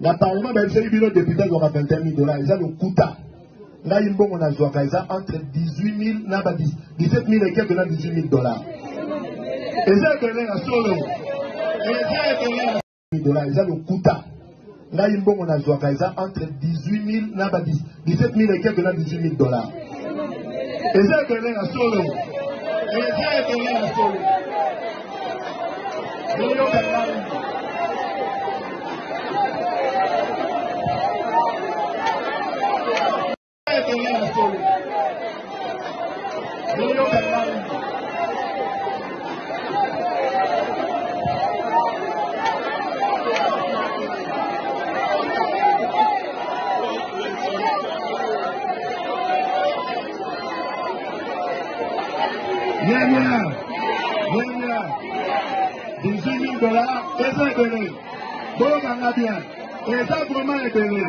Speaker 6: Le Parlement, même si le député aura 21 000 $, ils ont le quota. Là, il y a entre 18 000, 17 000 et quelques 18 000 $. Et ça, ils ont le quota. Là, il y a entre 18 000, 17 000 et quelques 18 000 $. Et ça, ebele na solo. Boyoka ngai. Nyanya, 18 000 $, et ça est donné. Boyo Kanga bien, et ça vraiment est donné.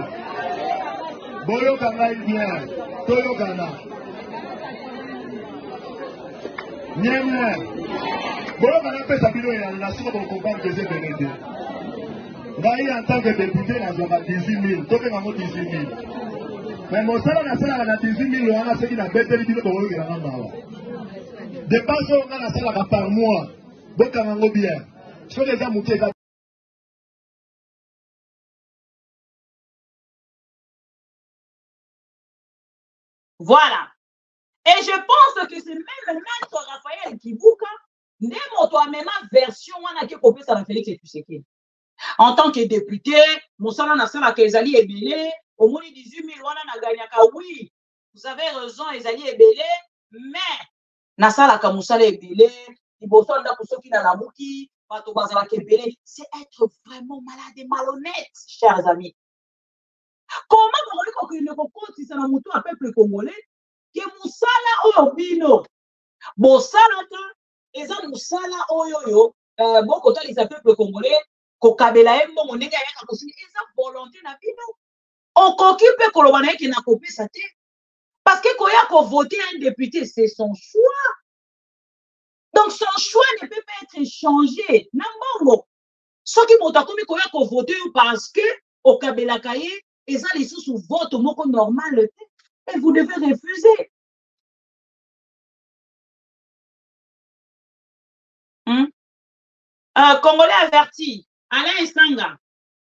Speaker 6: Boyo Kanga bien, Toyo Kanga. Nyanya, Boyo Kanga peut s'appuyer à la nation pour comprendre que c'est donné. Ngaï en tant que député, il y a 18 000, Toyo Kanga 18 000. Mais mon salaire, il y a 18 000 $, c'est qu'il a bêté le billet de Boyo Kanga. Dépense on a la salle par mois. Donc on a bien. Sur les amoutiers.
Speaker 1: Voilà. Et je pense que c'est même maître Raphaël Kibuka, même version on a qui copié ça dans Félix Tshisekedi. En tant que député, mon salaire na sala que Ezali Ebele, au moins 18 000 $, on a gagné. Oui, vous avez raison, Ezali Ebele, mais nasalaka musala ebele liboso ndako soki na lamuki bato bazalaka ebele, c'est être vraiment malade et malhonnête, chers amis. Comment vous voulez que kokotisa na mutu a peuple congolais que musala oyo bino bosala ta eza musala oyo bokotalisa peuple congolais kokabela ye mbongo ndenge ayaka kosili eza volonté na bino okoki mpe koloba na ye ke na kopesa te. Parce que quand il voter un député, c'est son choix. Donc son choix ne peut pas être changé. Nambongo. Ce qui m'a dit qu'on voter parce que au Kabelakaye, ils ont les sous vote au mot normal. Et vous devez refuser. Congolais averti. Alain Sanga.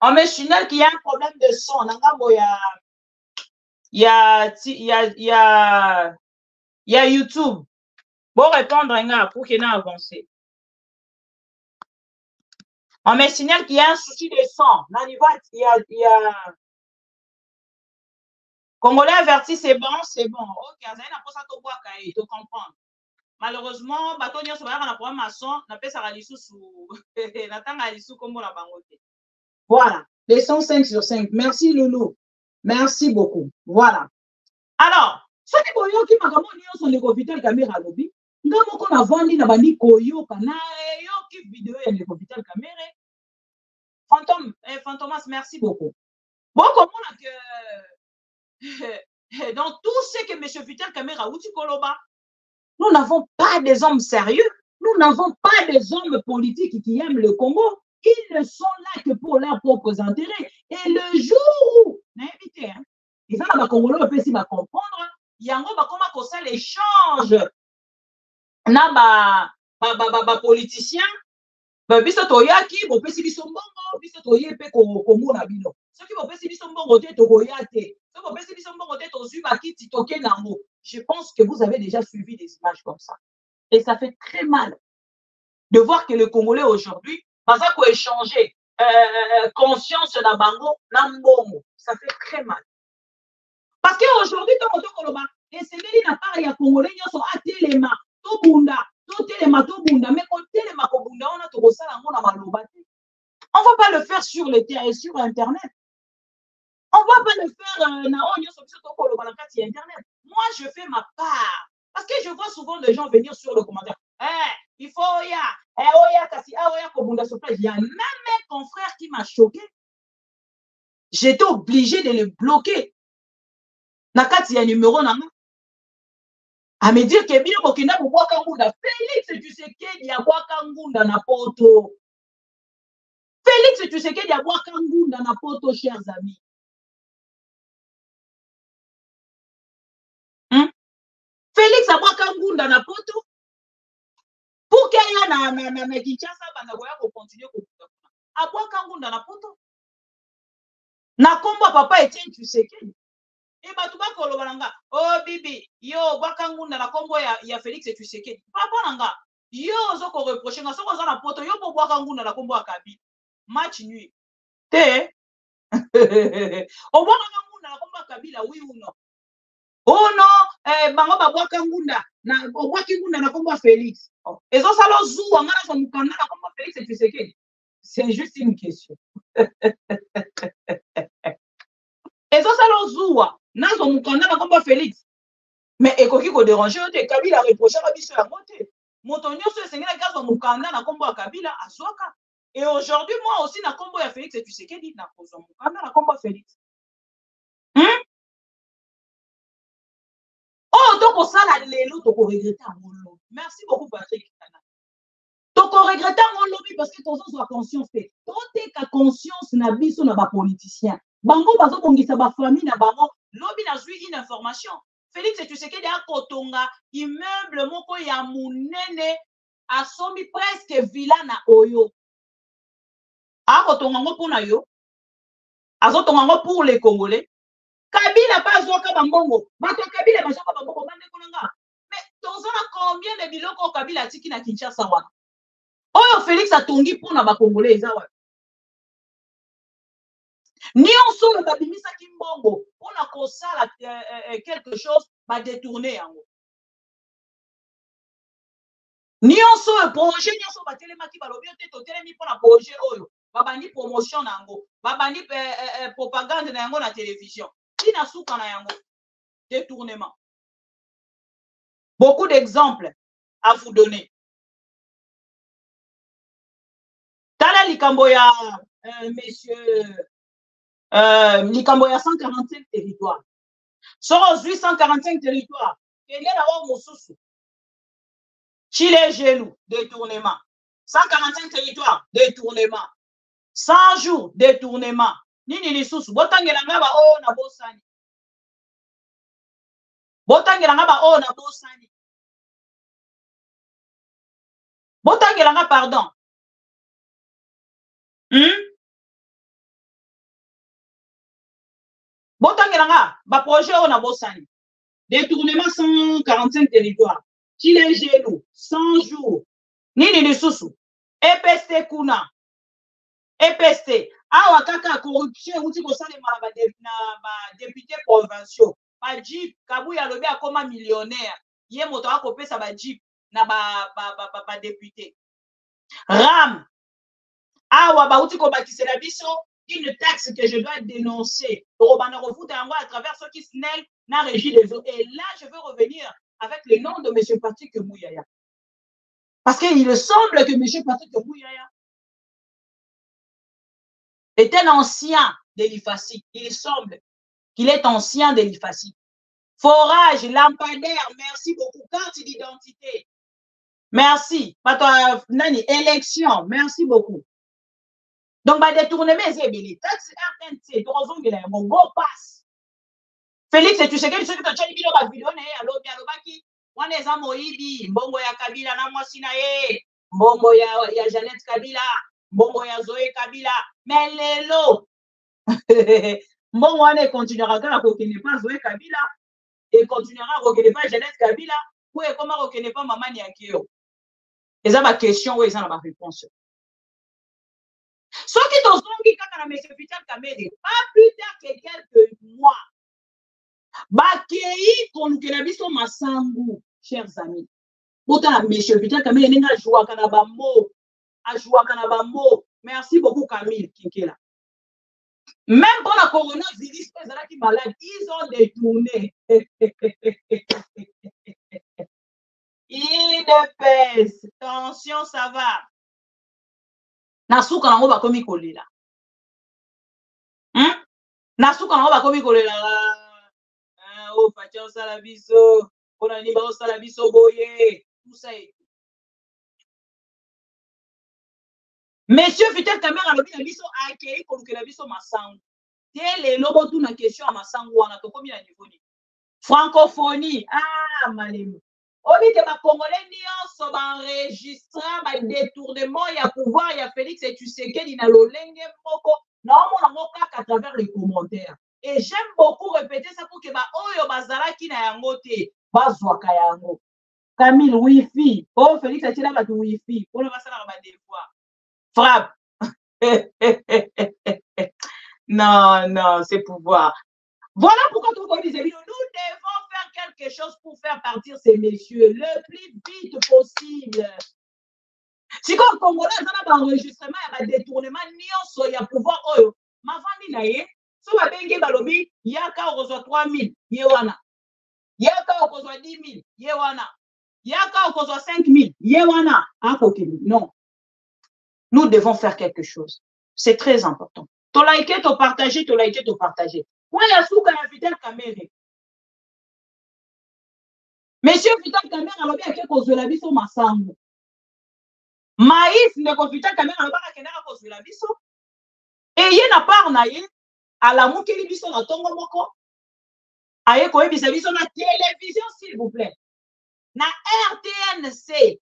Speaker 1: On met Chinel qu'il y a un problème de son. Il y a YouTube. Bon répondre pour qu'il ait avancé. On me signale qu'il y a un souci de son. Il y a Congolais averti, c'est bon. Ok, ça n'a pas ça tu comprends. Malheureusement, Batonia sur un problème à son, n'a pas ça sous comme la bangote. Voilà, les 105 sur 5. Merci Loulou. Merci beaucoup. Voilà. Alors, ce qui est qui m'a dit son écovital caméra lobby. Nous avons vendu na bandi koyo kana yo qui vidéo et l'écovital caméra. Fantomas, merci beaucoup. Bon, comment que dans tout ce que M. Vital Caméra ou Koloba, nous n'avons pas des hommes sérieux, nous n'avons pas des hommes politiques qui aiment le Congo. Ils ne sont là que pour leurs propres intérêts. Et le jour où, invité, ils vont Congolais peut s'y comprendre, il y a un comment ça l'échange na politicien. Biso toyaki bopesi biso mbongo biso toyepe komona bino soki bopesi biso mbongo te tokoya te soki bopesi biso mbongo te tozwi bakiti toke nango. Je pense que vous avez déjà suivi des images comme ça et ça fait très mal de voir que le Congolais aujourd'hui baza ko échanger conscience na bango na mbongo. Ça fait très mal parce que aujourd'hui tant que koloba esengeli na part ya Congolais nyoso atelema to bunda. Mais on ne va pas le faire sur le terrain, sur Internet. On ne va pas le faire sur Internet. Moi, je fais ma part. Parce que je vois souvent des gens venir sur le commentaire. Il faut il y a même un confrère qui m'a choqué. J'étais obligé de le bloquer. Nakati ya numéro nanga. À me dire que bien Burkina Bouakangunda, Félix Tshisekedi a Bouakangunda na poto. Félix Tshisekedi a Bouakangunda na poto, chers amis. Félix a Bouakangunda na poto. Pour qu'il y ait na Kinshasa, bandagoya ko continuer ko a Bouakangunda na poto. Na kombo papa Etienne Tshisekedi. Et batuba kolobalanga oh bibi yo bakangunda na kombo ya Félix Tshisekedi papa nanga yo zoko reprocher nga soko za na poto yo bo bakangunda na kombo ya Kabila match nuit te o bakangunda na kombo ya Kabila oui ou non Oh non, bango babwaka ngunda na obwaki ngunda na kombo Félix. Ezo sala zuwa ngana so mukanda na kombo Félix et Tshisekedi. C'est juste une question. Ezo sala zuwa na so mukanda na kombo Félix. Mais ekoki ko déranger te Kabila reprocher ba biso ya moté. Moto nyonso esengela kazo mukanda na kombo ya Kabila azwaka. Et aujourd'hui moi aussi na kombo ya Félix et Tshisekedi na kozo mukanda na kombo Félix. Oh, donc ça là lelo toko regretter mon lobby. Merci beaucoup Patrick. Toko regretter mon lobby parce que ton soit conscience te. Tote ka conscience na biso na ba politicien. Bango bazo kongisa ba famille na bango lobby na zui une information. Félix et Tshisekedi a kotonga immeuble moko ya munene asombi presque villa na Oyo. A kotonga ngo pona yo. Azo tonga ngo pour les Congolais. Kabila pas zoka bambongo. Bato Kabila ba zoka bambongo bande konanga. Mais tozona combien de biloko Kabila tiki na Kinshasa wana. Oyo Félix atongi pona ba Congolais eza wa. Nyonso le babimisa kimbongo pona kosala quelque chose ba détourner yango. Nyonso le projet nyonso ba telemaki ba lobi te to telemi pona projet oyo. Babandi promotion nango, babandi propagande na yango na télévision. Tina souka na yango. Détournement. Beaucoup d'exemples à vous donner. Tala likambo ya monsieur likambo ya 145 territoires. Sur 845 territoires, il y a d'abord Moussousou. Chile Gelou, détournement. 145 territoires, détournement. 100 jours, détournement. Nini ni susu. Botangela ngaba o na bosani. Botangela ngaba o na bosani. Botangela ngaba pardon. Botangela ngaba ba projet o na bosani. Détournement 145 territoires. Chile Gelou, 100 jours. Nini ni susu. EPST kuna. EPST. Awa kaka corruption uti ko sale mala ba député provinciaux. Ba Jeep Kabuya lobi akoma millionnaire. Ye moto akopesa ba Jeep na ba député. Ram. Awa ba uti ko bakisela biso une taxe que je dois dénoncer. Robana refuta yango à travers ceux qui snell na régie des eaux. Et là je veux revenir avec le nom de monsieur Patrick Mouyaya. Parce qu'il semble que monsieur Patrick Mouyaya est un ancien de l'IFACI. Il semble qu'il est ancien de l'IFACI. Forage, lampadaire, merci beaucoup. Carte d'identité, merci. Nani, élection, merci beaucoup. Donc, bah, détournement, c'est bien. Taxe RNC, mon go passe. Félix, tu sais que tu as dit que tu as vidéo, on est à Moïbi, Mbongo ya Kabila, na mwasina ye, Mbongo ya Jeannette Kabila. Mbongo ya Zoé Kabila, mais lelo Mbongo ane continuera à reconnaître pas Zoé Kabila et continuera à reconnaître pas Jeannette Kabila ou comment reconnaître pas Maman Niakio. Et ça ma question ou ça ma réponse. Ce qui t'ont dit quand M. Vital Kamerhe, pas plus tard que quelques mois, Bakei Konukelabiso Masangu, chers amis. Autant M. Vital Kamerhe n'a joué qu'à Bambo. Merci beaucoup Camille Kinkela. Même pour la coronavirus, qui malade, ils ont détourné. Il pèse. Tension, ça va. Nasuka na ngoba komi kolela. Nasuka na ngoba komi kolela. Oh, Fatia Salabiso, Konani Bao Salabiso Boye, tout ça et tout. Monsieur Vital Kamerhe a lobi na biso akei kolukela biso masangu. Tele lobo tu na question à masangu wana to komi na niveau ni. Francophonie, malemu. Obi ke ba Congolais nyonso ba enregistra ba détournement ya pouvoir ya Félix et Tshisekedi na lolenge moko na omona ngo kaka à travers les commentaires. Et j'aime beaucoup répéter ça pour que ba oyo bazalaki na yango te bazwaka yango. Camille Wifi, oh Félix a tiré ba Wifi, on va ça na ba des fois. Frappe. Non, c'est pouvoir. Voilà pourquoi tout le monde disait, nous devons faire partir ces messieurs le plus vite possible. Si comme Congolais, on a un enregistrement, il y a un détournement, il y a pouvoir. Ma famille, si on a bien balobi, il y a qu'à reçoit 3 000, yewana. Il y a qu'à reçoit 10 000, yewana. Il y a qu'à reçoit 5 000, yewana. Non. Nous devons faire quelque chose. C'est très important. Tu liker, tu partager, tu liker, tu partager. Moi, il y a sous la Vital Kamerhe. Monsieur Vital Kamerhe, alors bien qu'il cause de la vie sur ma sangle. Maïs, le Vital Kamerhe, alors bien qu'il cause de la vie sur. Et il y a une part, à la moukeli biso na tongo moko. Aye koye biso na télévision, s'il vous plaît. Na RTNC.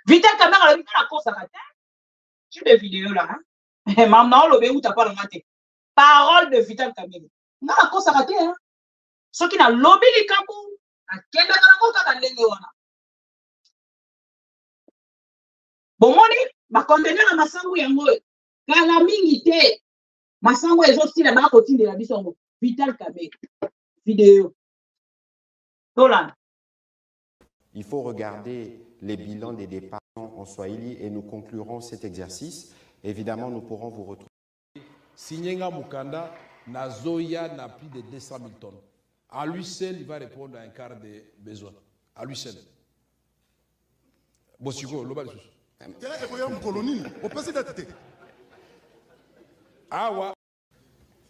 Speaker 1: Vital Kamerhe, alors bien la cause à la terre. Tu des vidéos là, hein? Maman, le béou, t'as pas le maté. Parole de Vital Kamerhe. Non, la cause à la terre, hein? Ce qui n'a lobby les kabou. À quel moment bon, ma conteneur à ma sangue yango. Kala mingi te. Ma sangue est aussi là-bas à côté de la biso. Vital Kamerhe. Vidéo. Dolan.
Speaker 7: Il faut regarder les bilans des départs en Swahili et nous conclurons cet exercice. Évidemment, nous pourrons vous retrouver.
Speaker 4: Sinyenga Mukanda, Nazoya n'a plus de 200 000 tonnes. À lui seul, il va répondre à un quart des besoins. À lui seul. Bosiko, l'obal sous. Awa.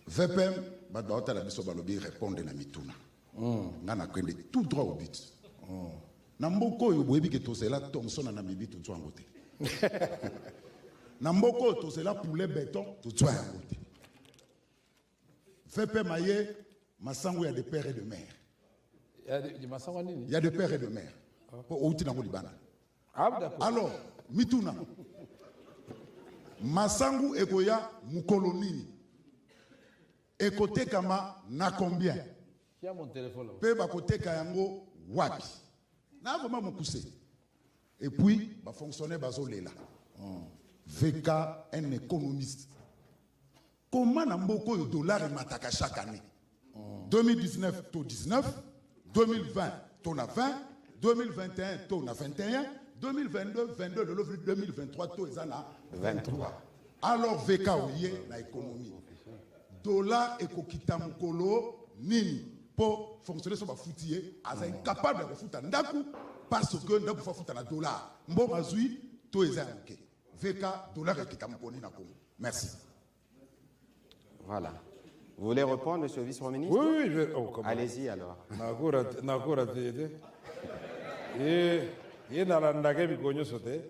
Speaker 8: VPM, Badbaota la biso balobi répondre na mituna. Ngana kwende tout droit au but. Namboko yo boyebi ke tosela Thomson na mibi tout soit ngote. Namboko tosela poulet béton tout soit ngote. VPM aye masango ya de père et de mère. Il y a de père et de mère. Alors, mituna. Masangu ekoya mukolonini. Ekote kama na combien?
Speaker 4: Qui a mon téléphone là?
Speaker 8: Pe bakote kayango wapi. Na vraiment mukuse. Et puis, ba fonctionner bazolela. VK, un économiste. Comment namboko yo dollar mataka chaque année? 2019, taux 19, 2020, taux 20, 2021, taux 21, 2022, 22, 2023, taux 23. Alors, VK ouye la économie. Dollar et kokita mukolo nini pour fonctionner sur ma foutier, as incapable de foutre ndaku parce que ndaku fa foutre na dollar. Mbo mazui taux ok. VK dollar et kita mukoni na Congo. Merci.
Speaker 7: Voilà. Vous voulez répondre, monsieur le vice-ministre?
Speaker 4: Oui, oui. Oh,
Speaker 7: allez-y alors.
Speaker 4: Nakura tete. Et nalandake bikonyo sote.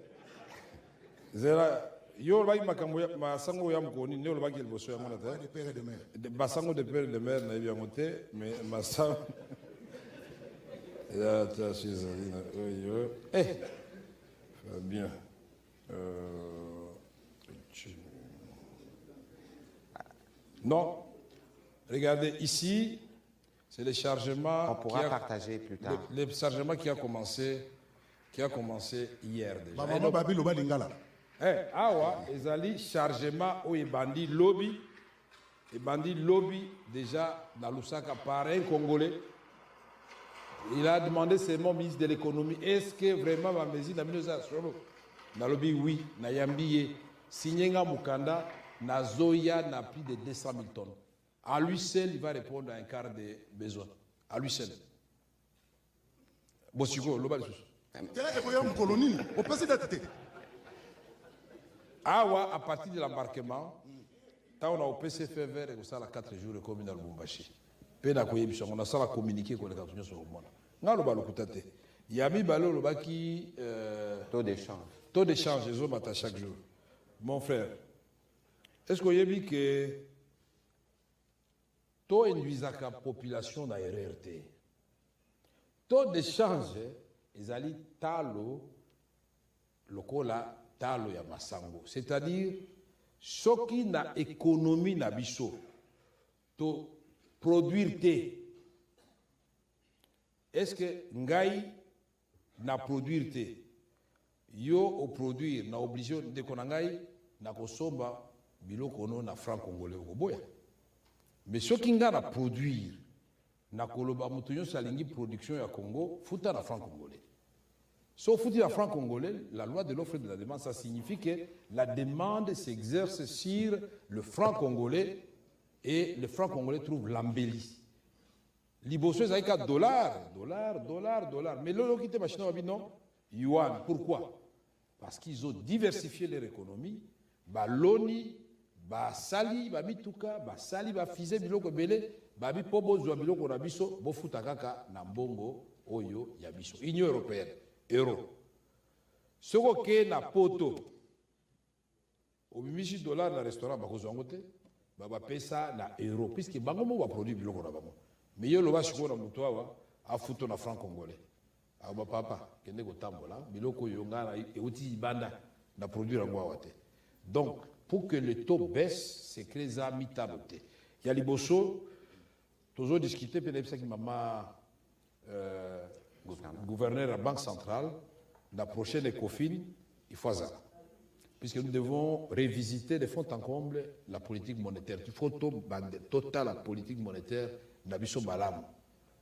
Speaker 4: Zera yo ba makambo ya masango ya mkoni ne olobaki liboso ya mona te.
Speaker 8: De père et de mère.
Speaker 4: Basango de père et de mère na bien moté, mais masango ya ta chizalina. Eh. Bien. Non. Regardez, ici, c'est le chargement.
Speaker 7: On pourra partager plus tard.
Speaker 4: Le chargement qui a commencé hier déjà.
Speaker 8: Maman babi loba lingala.
Speaker 4: Awa, ezali chargement au ebandi lobby. Ebandi lobby déjà dans Lusaka par un Congolais. Il a demandé seulement au ministre de l'économie, est-ce que vraiment ma mesure n'a mis dans lobby oui, na yambiye. Sinyenga Mukanda, na Zoya n'a plus de 200 000 tonnes. À lui seul, il va répondre à un quart des besoins. À lui seul. Bosiko, l'obal Awa, à partir de l'embarquement, on a au PCF vert et ça, 4 jours, comme dans le Bumbashi. On a ça à communiquer avec les cartons sur le monde. Il y a mis le baki.
Speaker 7: Taux d'échange.
Speaker 4: Taux d'échange, ils ont chaque jour. Mon frère, est-ce que vous avez vu que taux induisant la population dans RRT? Taux d'échange, ils allaient talo, lokola talo ya masango. C'est-à-dire, ce qui na économie na biso, to produire te. Est-ce que ngai na produire te? Yo au produire na obligé de konangai na kosomba biloko no na franc congolais okoboya. Mais ce qui nga na produire
Speaker 3: na koloba mutunyo salingi production ya Congo futa na franc congolais. Sauf foutu la franc congolais, la loi de l'offre et de la demande, ça signifie que la demande s'exerce sur le franc congolais et le franc congolais trouve l'embellie. Liboso c'est $, dollar. Mais l'eau qui était machine non, yuan. Pourquoi? Parce qu'ils ont diversifié leur économie. Ba loni, ba sali, ba mituka, ba sali, ba fize biloko belé, ba bi pobo zwa biloko na biso, bo futa kaka na mbongo oyo ya biso. Union européenne. Euro. Ce qui na poto, au $1 dans le restaurant, bah pesa na euro, puisque bango va produire biloko na bango. Mais yo loba shiko na muto awa, a futo na franc congolais. Ah ba papa, kende ko tambola, biloko yo ngana e uti banda na produire ngo awate. Donc, pour que le taux baisse, c'est que les amis taboté. Il y a liboso, toujours discuter peut-être ça qui m'a gouverneur de la Banque centrale, la prochaine ECOFIN, il faut ça. Puisque nous devons révisiter de fond en comble la politique monétaire. Il faut total la politique monétaire d'Abisso Malam.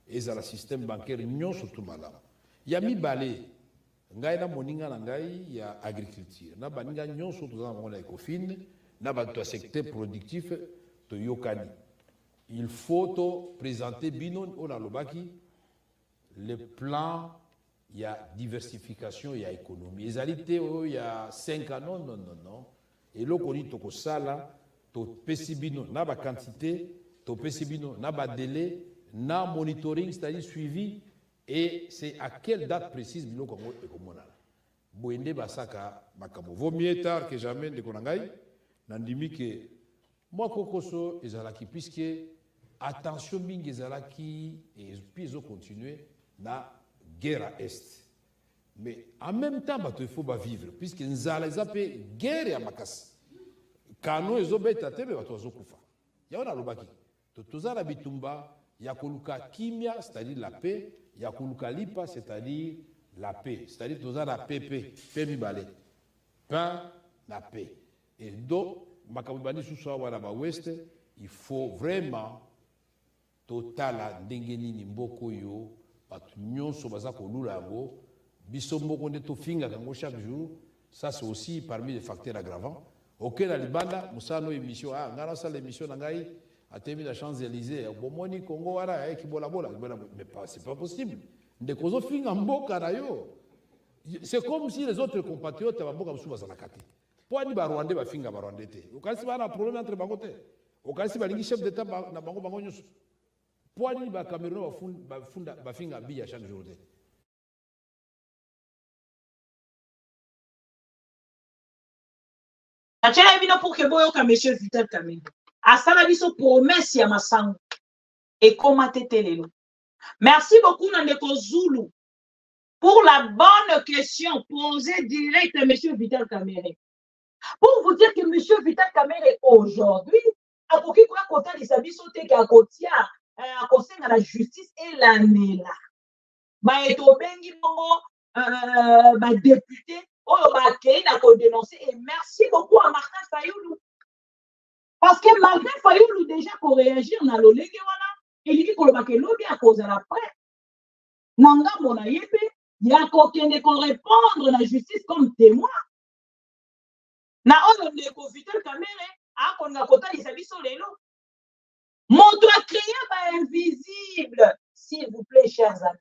Speaker 3: Et dans le système bancaire, non surtout Malam. Il y a mis balé. Il y a moninga nangai, il y a agriculture. Il y a baninga non surtout dans la ECOFIN, il y a un secteur productif de Yokani. Il faut présenter Binon Onalobaki. Le plan, il y a diversification, il y a économie. Les alités, il y a 5 ans, non. Et là, on dit que ça, là, to pesibino, n'a pas quantité, to pesibino, n'a pas délai, n'a monitoring, c'est-à-dire suivi, et c'est à quelle date précise, bilo comme on a. Boende basaka makamo. Vaut mieux tard que jamais de konangai. Nandimi que moi kokoso ezalaki puisque attention bing ezalaki et puis ils ont continué. La guerre à Est. Mais en même temps, il faut vivre, puisque nous avons une guerre à Makas. Quand nous avons une guerre à Makas, il y a un baki. Tout ça, la bitumba, il y a koluka kimia, c'est-à-dire la paix, il y a koluka lipa, c'est-à-dire la paix. C'est-à-dire tout ça, la PP, pemi balé. Pain, la paix. Et donc, Makabani Sousa Waraba Ouest, il faut vraiment total ndengeni nimboko yo. Chaque jour, ça c'est aussi parmi les facteurs aggravants. Ok, la Libanda, Moussa no émission, ngana l'émission nangai, a terminé la Champs-Élysées, Bomoni Congo wara qui bola, mais c'est pas possible. De kozo finga mboka na yo. C'est comme si les autres compatriotes ba mboka msuba zanakati. Poani ba Rwandais ba finga ba Rwandais te. Okasi ba na problème entre bango te. Okasi ba lingi chef d'état na bango nyusu. Poani ba Cameroun ba finga biya chaque jour.
Speaker 1: Achela bino pour que boyo ka monsieur Vital Kamerhe. Asala biso promesse ya masango. Et comment lelo. Merci beaucoup Nandeko Zulu pour la bonne question posée direct à monsieur Vital Kamerhe. Pour vous dire que monsieur Vital Kamerhe aujourd'hui a koki kwa kota li sabiso te ki akotia à conseil à la justice et l'année là. Ba eto bengi bongo ba député oyo ba kei na ko dénoncer et merci beaucoup à Martin Fayoulou. Parce que Martin Fayoulou déjà ko réagir na lolenge wana il dit ko ba ke lobi à cause de la presse. Nanga mona yebe ya ko kende ko répondre la justice comme témoin. Na oyo ndeko Vital Kamerhe a konga kota li sabiso lelo. Moto a créé par invisible, s'il vous plaît, chers amis.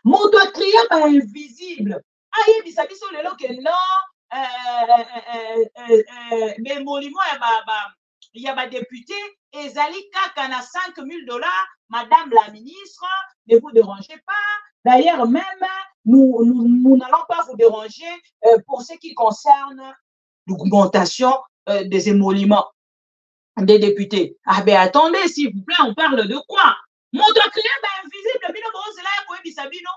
Speaker 1: Moto a créé par invisible. Aïe, il s'habille sur le lot que non, mais mon il y a des députés, et Zali Kakana $5,000, madame la ministre, ne vous dérangez pas. D'ailleurs, même, nous n'allons pas vous déranger pour ce qui concerne l'augmentation des émoluments des députés. Ah ben attendez, s'il vous plaît, on parle de quoi? Moto créé ben invisible, bino bo zela ya koyebi sabino.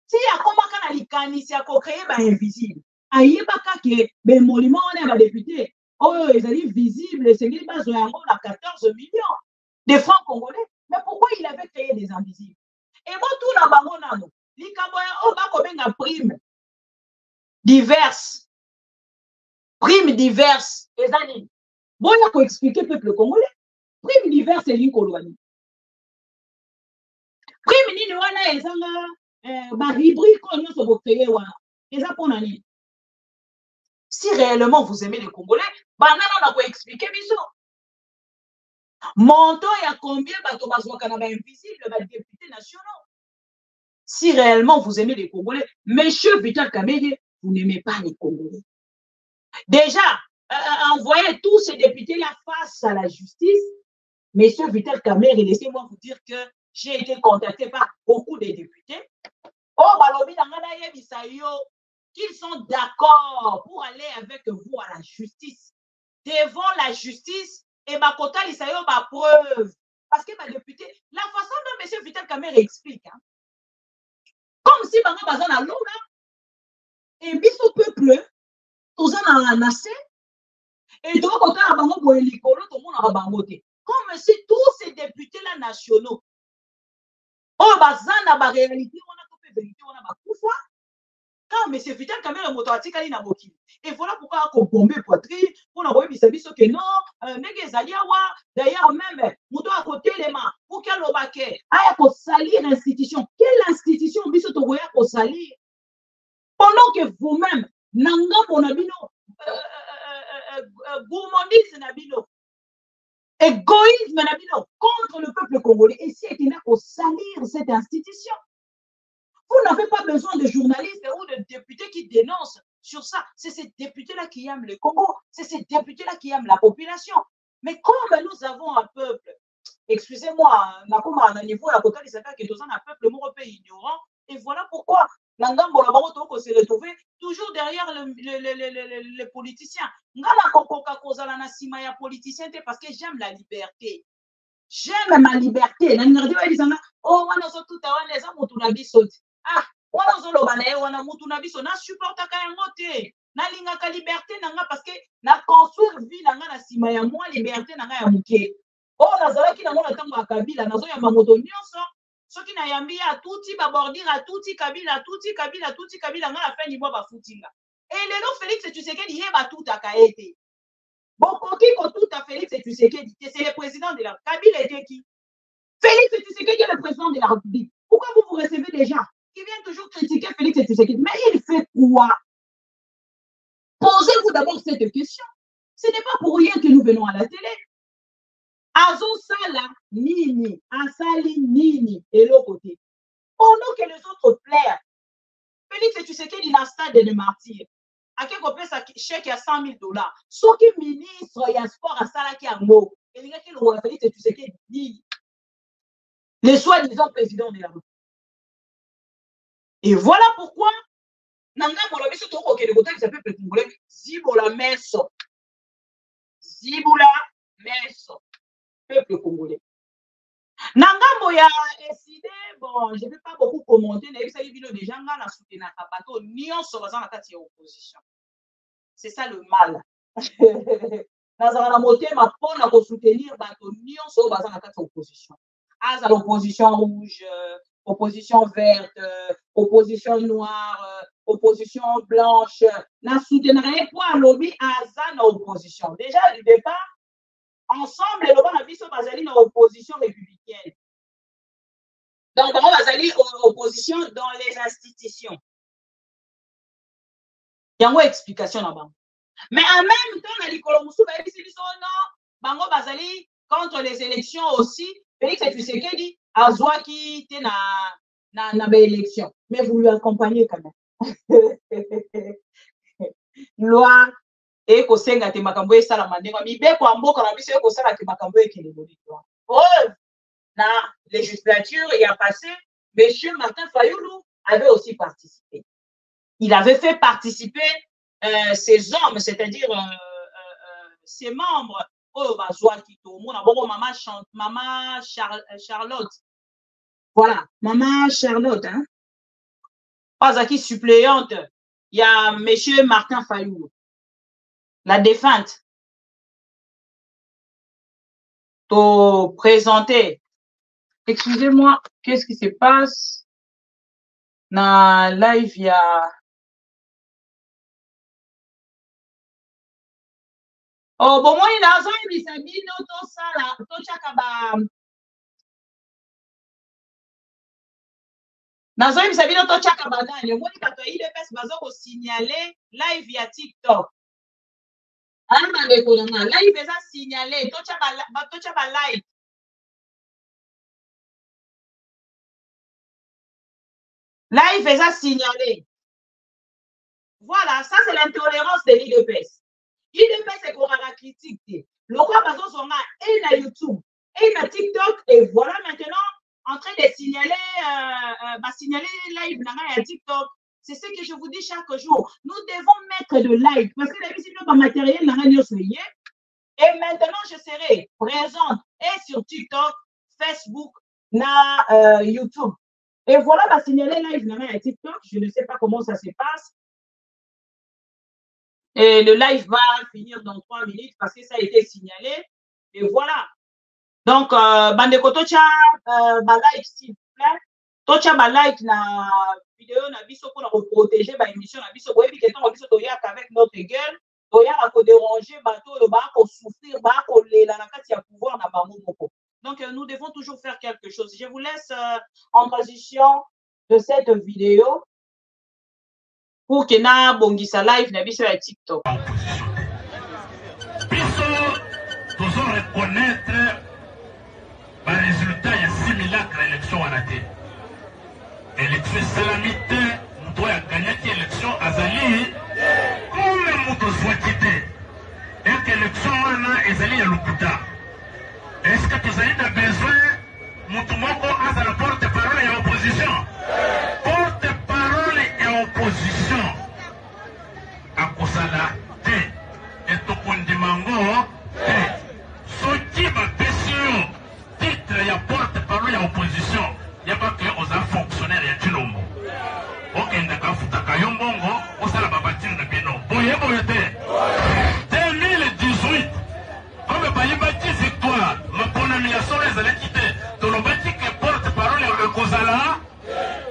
Speaker 1: Si ya koma kana likani si ya ko créé ben invisible. Ayeba ka ke ben monument on est ba député. Oh, ils ont dit visible, c'est qu'il base yango na 14 millions de francs congolais. Mais pourquoi il avait créé des invisibles? Et moi tout na bango nano, likabo ya o ba ko benga prime diverses. Primes diverses, les amis. Bon, il faut expliquer au peuple congolais. Primes diverses et l'incoloni. prime nini wana ezanga ba rubrique nyonso bo créer wana eza pona nini? Si réellement vous aimez les Congolais, banana na ko expliquer biso. Montant ya combien bato bazwaka na ba invisible ba députés nationaux. Si réellement vous aimez les Congolais, monsieur Vital Kamerhe, vous n'aimez pas les Congolais. Déjà, envoyez tous ces députés-là face à la justice. Monsieur Vital Kamerhe, laissez-moi vous dire que j'ai été contacté par beaucoup de députés. Oh, balobi nangana yebisa yo qu'ils sont d'accord pour aller avec vous à la justice. Devant la justice, et bakota lisayo ba preuve. Parce que ma député, la façon dont monsieur Vital Kamerhe explique, hein, comme si banga bazan a l'eau là, et biso peuple, tous en a nassé, et donc on a bango pour l'école, tout le monde a bangoté. Comme si tous ces députés-là nationaux, oh, bazan a ba réalité, on a tout vérité, on a ba koufa. Quand M. Vital Kamerhe motoatika li na boki. Et voilà pourquoi on bombe poitrine, on a envoyé bisabiso que non, nege zaliawa, d'ailleurs même, mouto à côté les mains, pour qu'elle obake, aya ko salir l'institution. Quelle institution biso to goya ko salir? Pendant que vous-même, nanga bonabino, gourmandisme nabino, égoïsme nabino, contre le peuple congolais, et si il n'a qu'au salir cette institution. Vous n'avez pas besoin de journalistes ou de députés qui dénoncent sur ça. C'est ces députés-là qui aiment le Congo. C'est ces députés-là qui aiment la population. Mais comme nous avons un peuple, excusez-moi, on a un niveau à côté de un peuple européen ignorant. Et voilà pourquoi Nangambo se retrouver toujours derrière les politiciens. Parce que j'aime la liberté. J'aime ma liberté. Oh, ah, wana zoloba na ye wana mutu na biso na supportaka yango te na lingaka liberté nanga parce que na construire vie nanga na sima ya moi liberté nanga ya muke oh nazalaki nango na ntango ya Kabila nazoyamba moto nyonso soki nayambi atuti babordire atuti Kabila nga na fin niveau bafutinga et lelo Félix Tshisekedi yeba tutaka ete bokoki kotuta Félix Tshisekedi c'est le président de la Kabila était qui? Félix Tshisekedi est le président de la République. Pourquoi vous recevez des gens qui viennent toujours critiquer Félix Tshisekedi? Mais il fait quoi? Posez-vous d'abord cette question. Ce n'est pas pour rien que nous venons à la télé. Azo Sala Nini, Asali Nini, et l'autre côté. Pendant que les autres plairent, Félix Tshisekedi dans le stade de martyr. À quel point ça chèque à $100 000. Ce qui ministre, il y a sport à Sala qui a mot. Et il y a qui le Félix Tshisekedi dit. Les soi-disant présidents de la République. Et voilà pourquoi Nanga Molabiso Toko Kelegota qui s'appelle Congolais Zibola Meso. Zibola Meso. Peuple congolais. Nanga Moya décidé, bon, je ne vais pas beaucoup commenter, mais ça y est, déjà, on a soutenu un bateau, ni on se dans la carte opposition. C'est ça le mal. Nazara moté ma pone à soutenir bateau, ni on se dans la carte opposition. À l'opposition rouge, opposition verte, opposition noire, opposition blanche. N'a soutiendrait pas lobby à la opposition. Déjà du départ, ensemble, le lobby a vu ce basali dans l'opposition républicaine. Donc, on va aller opposition dans les institutions. Il y a une explication là-bas. Mais en même temps, on a dit que non, basali contre les élections aussi. Félix Tshisekedi a Zouaki était na élection, mais vous lui accompagnez quand même. Loi et kosenga te makambo e sala mandenga mi be ko mboka na biso e ko sala te makambo e kele boni toi. Preuve na législature il a passé monsieur Martin Fayulu avait aussi participé. Il avait fait participer ses hommes, c'est-à-dire ses membres. Oh, bah, maman Charlotte. Voilà, maman Charlotte. Hein? Pas qui suppléante. Il y a monsieur Martin Fayulu. La défunte. Pour présenter. Excusez-moi, qu'est-ce qui se passe? Na live, il y a. Oh, bon, moi, il a besoin de s'habiller, tout ça, là, tout ça, Nazoim Sabino Tocha Kabagani, au moins quand il est passé, bazo ko signaler live via TikTok. Live est signalé, Tocha ba live. Live est signalé. Voilà, ça c'est l'intolérance de l'IDPS. L'IDPS c'est qu'on a la critique. Le quoi parce qu'on a et la YouTube et la TikTok et voilà maintenant en train de signaler live à TikTok. C'est ce que je vous dis chaque jour. Nous devons mettre de live parce que la visite pas matériel n'a rien soigné. Et maintenant je serai présente et sur TikTok, Facebook, YouTube. Et voilà, bah, signaler live à TikTok. Je ne sais pas comment ça se passe. Et le live va finir dans 3 minutes parce que ça a été signalé. Et voilà. Donc, Bandeko Tocha, like s'il vous plaît. Tocha, like la vidéo, na biso pour protéger l'émission, na biso. Oui, puis on biso toyak avec notre gueule. Toyak à déranger, bateau, le bar, pour souffrir, bar, pour les la nakati à pouvoir na bamoko. Donc, nous devons toujours faire quelque chose. Je vous laisse en transition de cette vidéo pour que na bongisa live na biso ya TikTok.
Speaker 9: Biso devons reconnaître les résultats ya simulacre élection à la tête. Élection salamité, nous doit gagner l'élection azali comme nous souhaité. Et que l'élection ana ezali ya lukuta. Est-ce que tu as besoin Moutoumoko a la porte-parole et opposition? Porte-parole et opposition. À Kosala, T. Et Tokondimango, T. Sotiba Pession, titre, il y a porte-parole et opposition. Il n'y a pas que aux fonctionnaires et à Chilombo. Ok, d'accord, Futakayombongo, au Salababatir de Bino. Boye, boye, 2018. Comme Bayibati victoire, ma ponamiation les allait quitter. Tolobati que porte-parole et Kozala.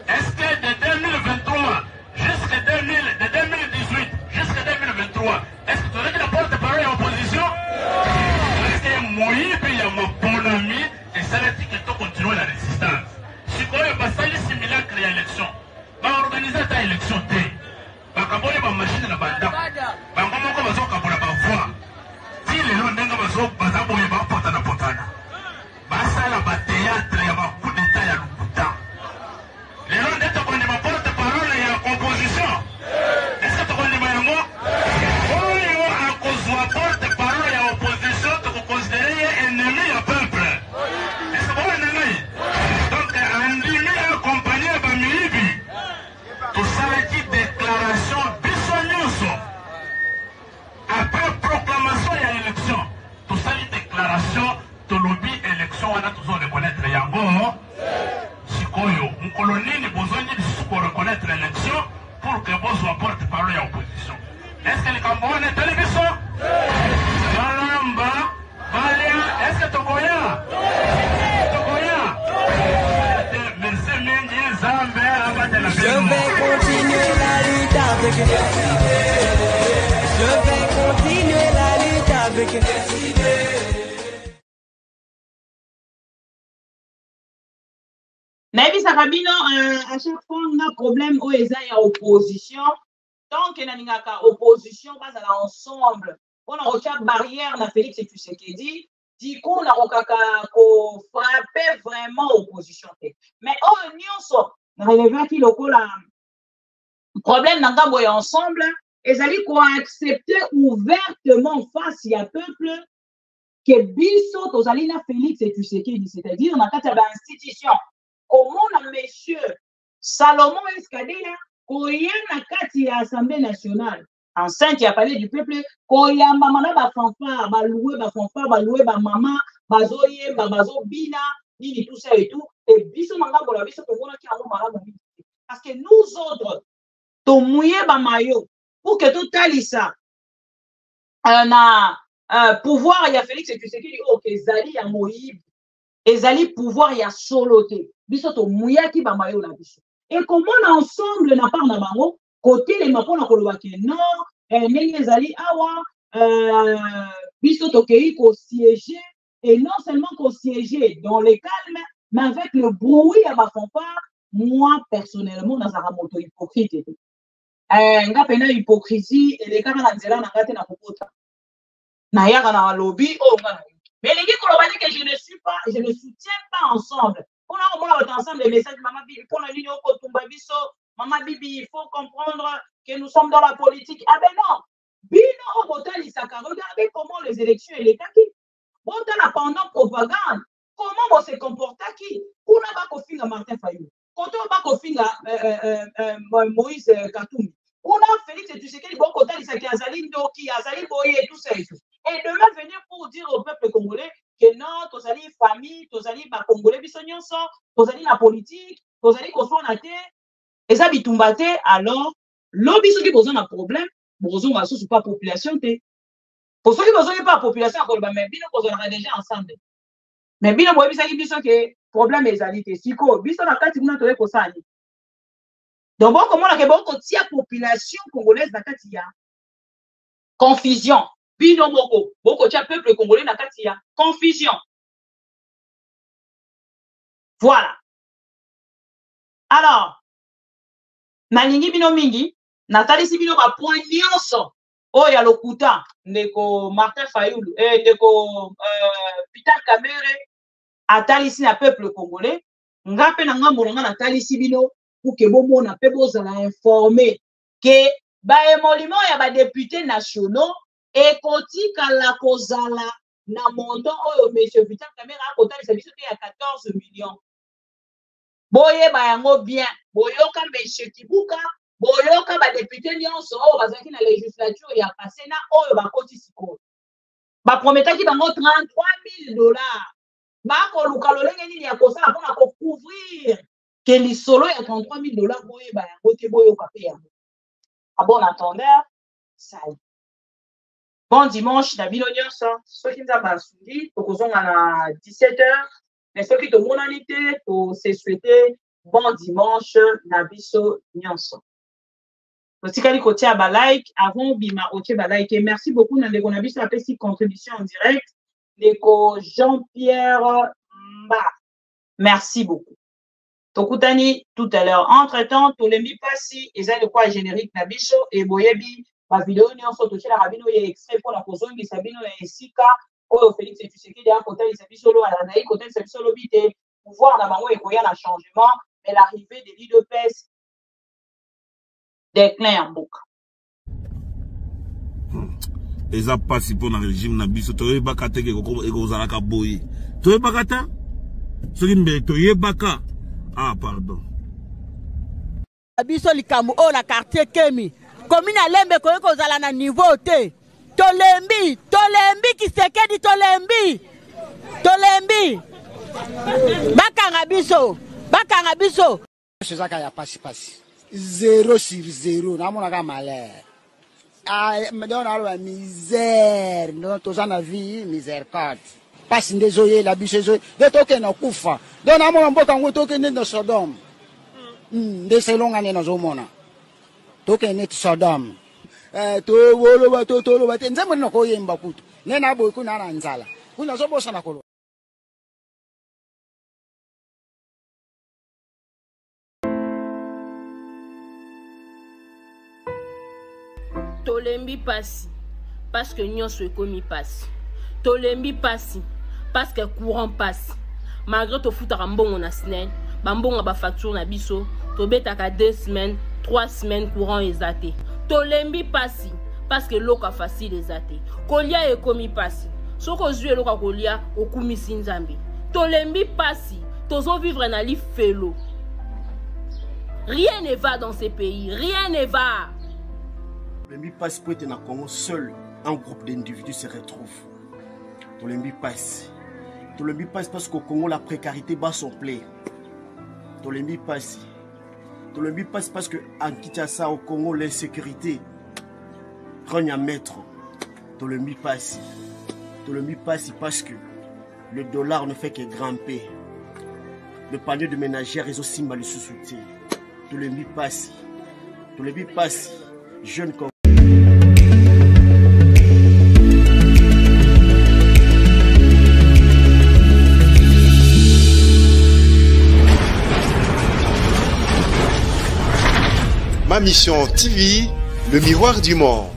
Speaker 9: Est-ce que de 2023 jusqu'à 2018, jusqu'à 2023, est-ce que tu aurais dit la porte-parole et opposition? Parce que Moïse et ma ponami, et ça veut dire que tu continues la résistance. Si tu as passé similaire à l'élection, va organiser ta élection. Va caboler ma machine à la bande. Va comment on va se caboler ma voix. Si les gens n'ont pas besoin de porter la potana, basta la théâtre, il y a un coup d'état, il y a le boutin. Les gens n'ont pas de porte-parole, il y a opposition. Est-ce que tu connais moi? Oui, à cause de la porte-parole, il y a opposition, tu peux considérer ennemi au peuple. Est-ce que vous avez ennemi? Donc, Andimi accompagné par Mibi. Tout ça, c'est une déclaration bisognoso. Après proclamation et élection, tout ça, une déclaration de lobby élection, on a toujours reconnaître Yango. Sikoyo, mon colonie, nous besoin de reconnaître l'élection pour que vous soyez porte-parole et opposition. Est-ce que les Cambouans est télévision? Malamba, Balia, est-ce que Togoya? Togoya? Merci, Mini, Zambé, Abad la
Speaker 10: Je vais continuer la lutte avec Je vais continuer la lutte avec
Speaker 1: Naïbi Sarabino, à chaque fois, on a un problème où il y a opposition. Tant qu'il y a une opposition, on va ensemble. On a une barrière dans Félix et Tshisekedi. Du coup, on a frappé vraiment l'opposition. Mais on a relevé qu'il y a un problème dans le ensemble. Ils allaient accepter ouvertement face à peuple que biso tozalina Félix et Tshisekedi, c'est-à-dire on a quatre institutions. Comment monsieur Salomon Escadela, Koya na kati ya Assemblée nationale, enceinte ya palais du peuple, Koya mamana ba fanfare, ba loué ba mama, bazoye, bazobina, nini tout ça et tout, et biso manga bola biso tongona ki amo mara mobi. Parce que nous autres, to mouye ba mayo, pour que tout talisa, na pouvoir ya Félix et Tshisekedi, ok, Zali ya Moïb, et Zali pouvoir ya soloté. Biso to mouya ki ba mayo la biso. Et comment ensemble n'a pas na bango, côté les mapona kolobaki non, nenge Zali awa, biso to kei ko siéger, et non seulement ko siéger dans les calmes, mais avec le bruit à ma fanfare, moi personnellement dans un moto hypocrite nga pena hypocrisie et les gars na nzela na ngate na kokota na yaka na lobby oh nga mais les gars koloba que je ne soutiens pas ensemble on a remonté ensemble les messages maman bibi pour la ligne au tumba biso maman bibi il faut comprendre que nous sommes dans la politique ah ben non bino au botal isaka regardez comment les élections et les kaki botal pendant propagande comment on se comporte qui on a pas kofinga Martin Fayulu quand on va kofinga Moïse Katumbi on a Félix Tshisekedi bon botal isaka azali ndoki azali boye et tout ça et demain venir pour dire au peuple congolais que non, tous les familles, tous les congolais, tous les la politique, tous les qu'on a été, et ça bitumbate, alors, l'objet qui pose un problème, besoin va sous pas population pour ceux qui besoin pas population, mais bien qu'on aura déjà ensemble. Mais bien moi bisa qui besoin que problème estalité, si quoi, bisa la carte vous n'entendez pas ça. Donc bon comment la que bon qu'on tient population congolaise dans katia confusion. Bino moko, boko tia peuple congolais na katia confusion. Voilà. Alors, nalingi bino mingi, natali si bino ba point nyonso. Oh ya lokuta ndeko Martin Fayulu ndeko Vital Kamerhe atali si na peuple congolais. Ngape na ngambo nga natali si bino pour que bomo na pe bozala informer que ba émolument ya ba députés nationaux et kotika la kozala na montant oyo monsieur Vital Kamerhe a kotalisa biso te ya 14 millions. Boye ba yango bien, boyoka monsieur Kibuka, boyoka ba député nyonso oyo bazaki na législature ya passé na oyo ba koti siko. Ba prometaki bango $33,000. Ba ko luka lolenge nini ya kosala pona ko couvrir que lisolo ya $33,000 boye ba yango te boyoka pe yango. A bon entendeur, ça y est. Bon dimanche, na bino nyonso, ceux qui nous ont suivi, tokozonga à 17h, mais ceux qui te monanité, pour se souhaiter bon dimanche, na biso nyonso. Totikali kotia ba like, avant bima otie ba like, et merci beaucoup na ndeko na biso la petite contribution en direct, ndeko Jean-Pierre Mba. Merci beaucoup. Tokutani tout à l'heure. Entre-temps, tolembi pasi, eza de quoi générique na biso, et boyebi, ma vidéo nyonso totie la rabino ye extrait pour la kozongi sabino ya esika oyo Félix Tshisekedi a côté les bisolo à la naï côté les bisolo bité pouvoir na bango ekoya na changement mais l'arrivée de l'île de Pes déclin en boucle
Speaker 11: eza pasi pour na régime na biso toye bakate ke ekozala ka boye toye bakata soki mbe toye baka ah pardon
Speaker 12: biso likambo o na quartier Kemi commune Lembe koye kozala na niveau te tolembi Tshisekedi tolembi bakanga biso
Speaker 13: sezaka ya pasi 0 sur 0 namona ka malheur on a la misère non toza na vie miséricorde pasi ndezoye la biso ezoye de toke na kufa donc namona mboka ngo toke ne na Sodome ndeselonga ne nazomona toke net Sodom to wolo to bate nzembo no koyemba kutu nena boy kuna na nzala kuna zobosa na kolo
Speaker 14: tolembi pasi parce que nyonso ekomi pasi tolembi pasi parce que courant passe malgré to futaka mbongo na SNEL bambonga ba facture na biso to betaka 2 semaines 3 semaines courant ezate tolembi pasi parce que loka facile ezate kolia ekomi pasi soko zue loka kolia okumisi nzambe tolembi pasi tozo vivre na lifelo rien ne va dans ces pays rien ne va
Speaker 5: tolembi pasi pour être na Congo seul un groupe d'individus se retrouve tolembi pasi parce qu'au Congo la précarité bat son plein tolembi pasi parce que en Kinshasa au Congo l'insécurité règne à maître. Tolembi pasi parce que le dollar ne fait que grimper. Le panier de ménagères est aussi mal sous-souté. Tolembi pasi jeune comme
Speaker 2: Ma Mission TV, le miroir du monde.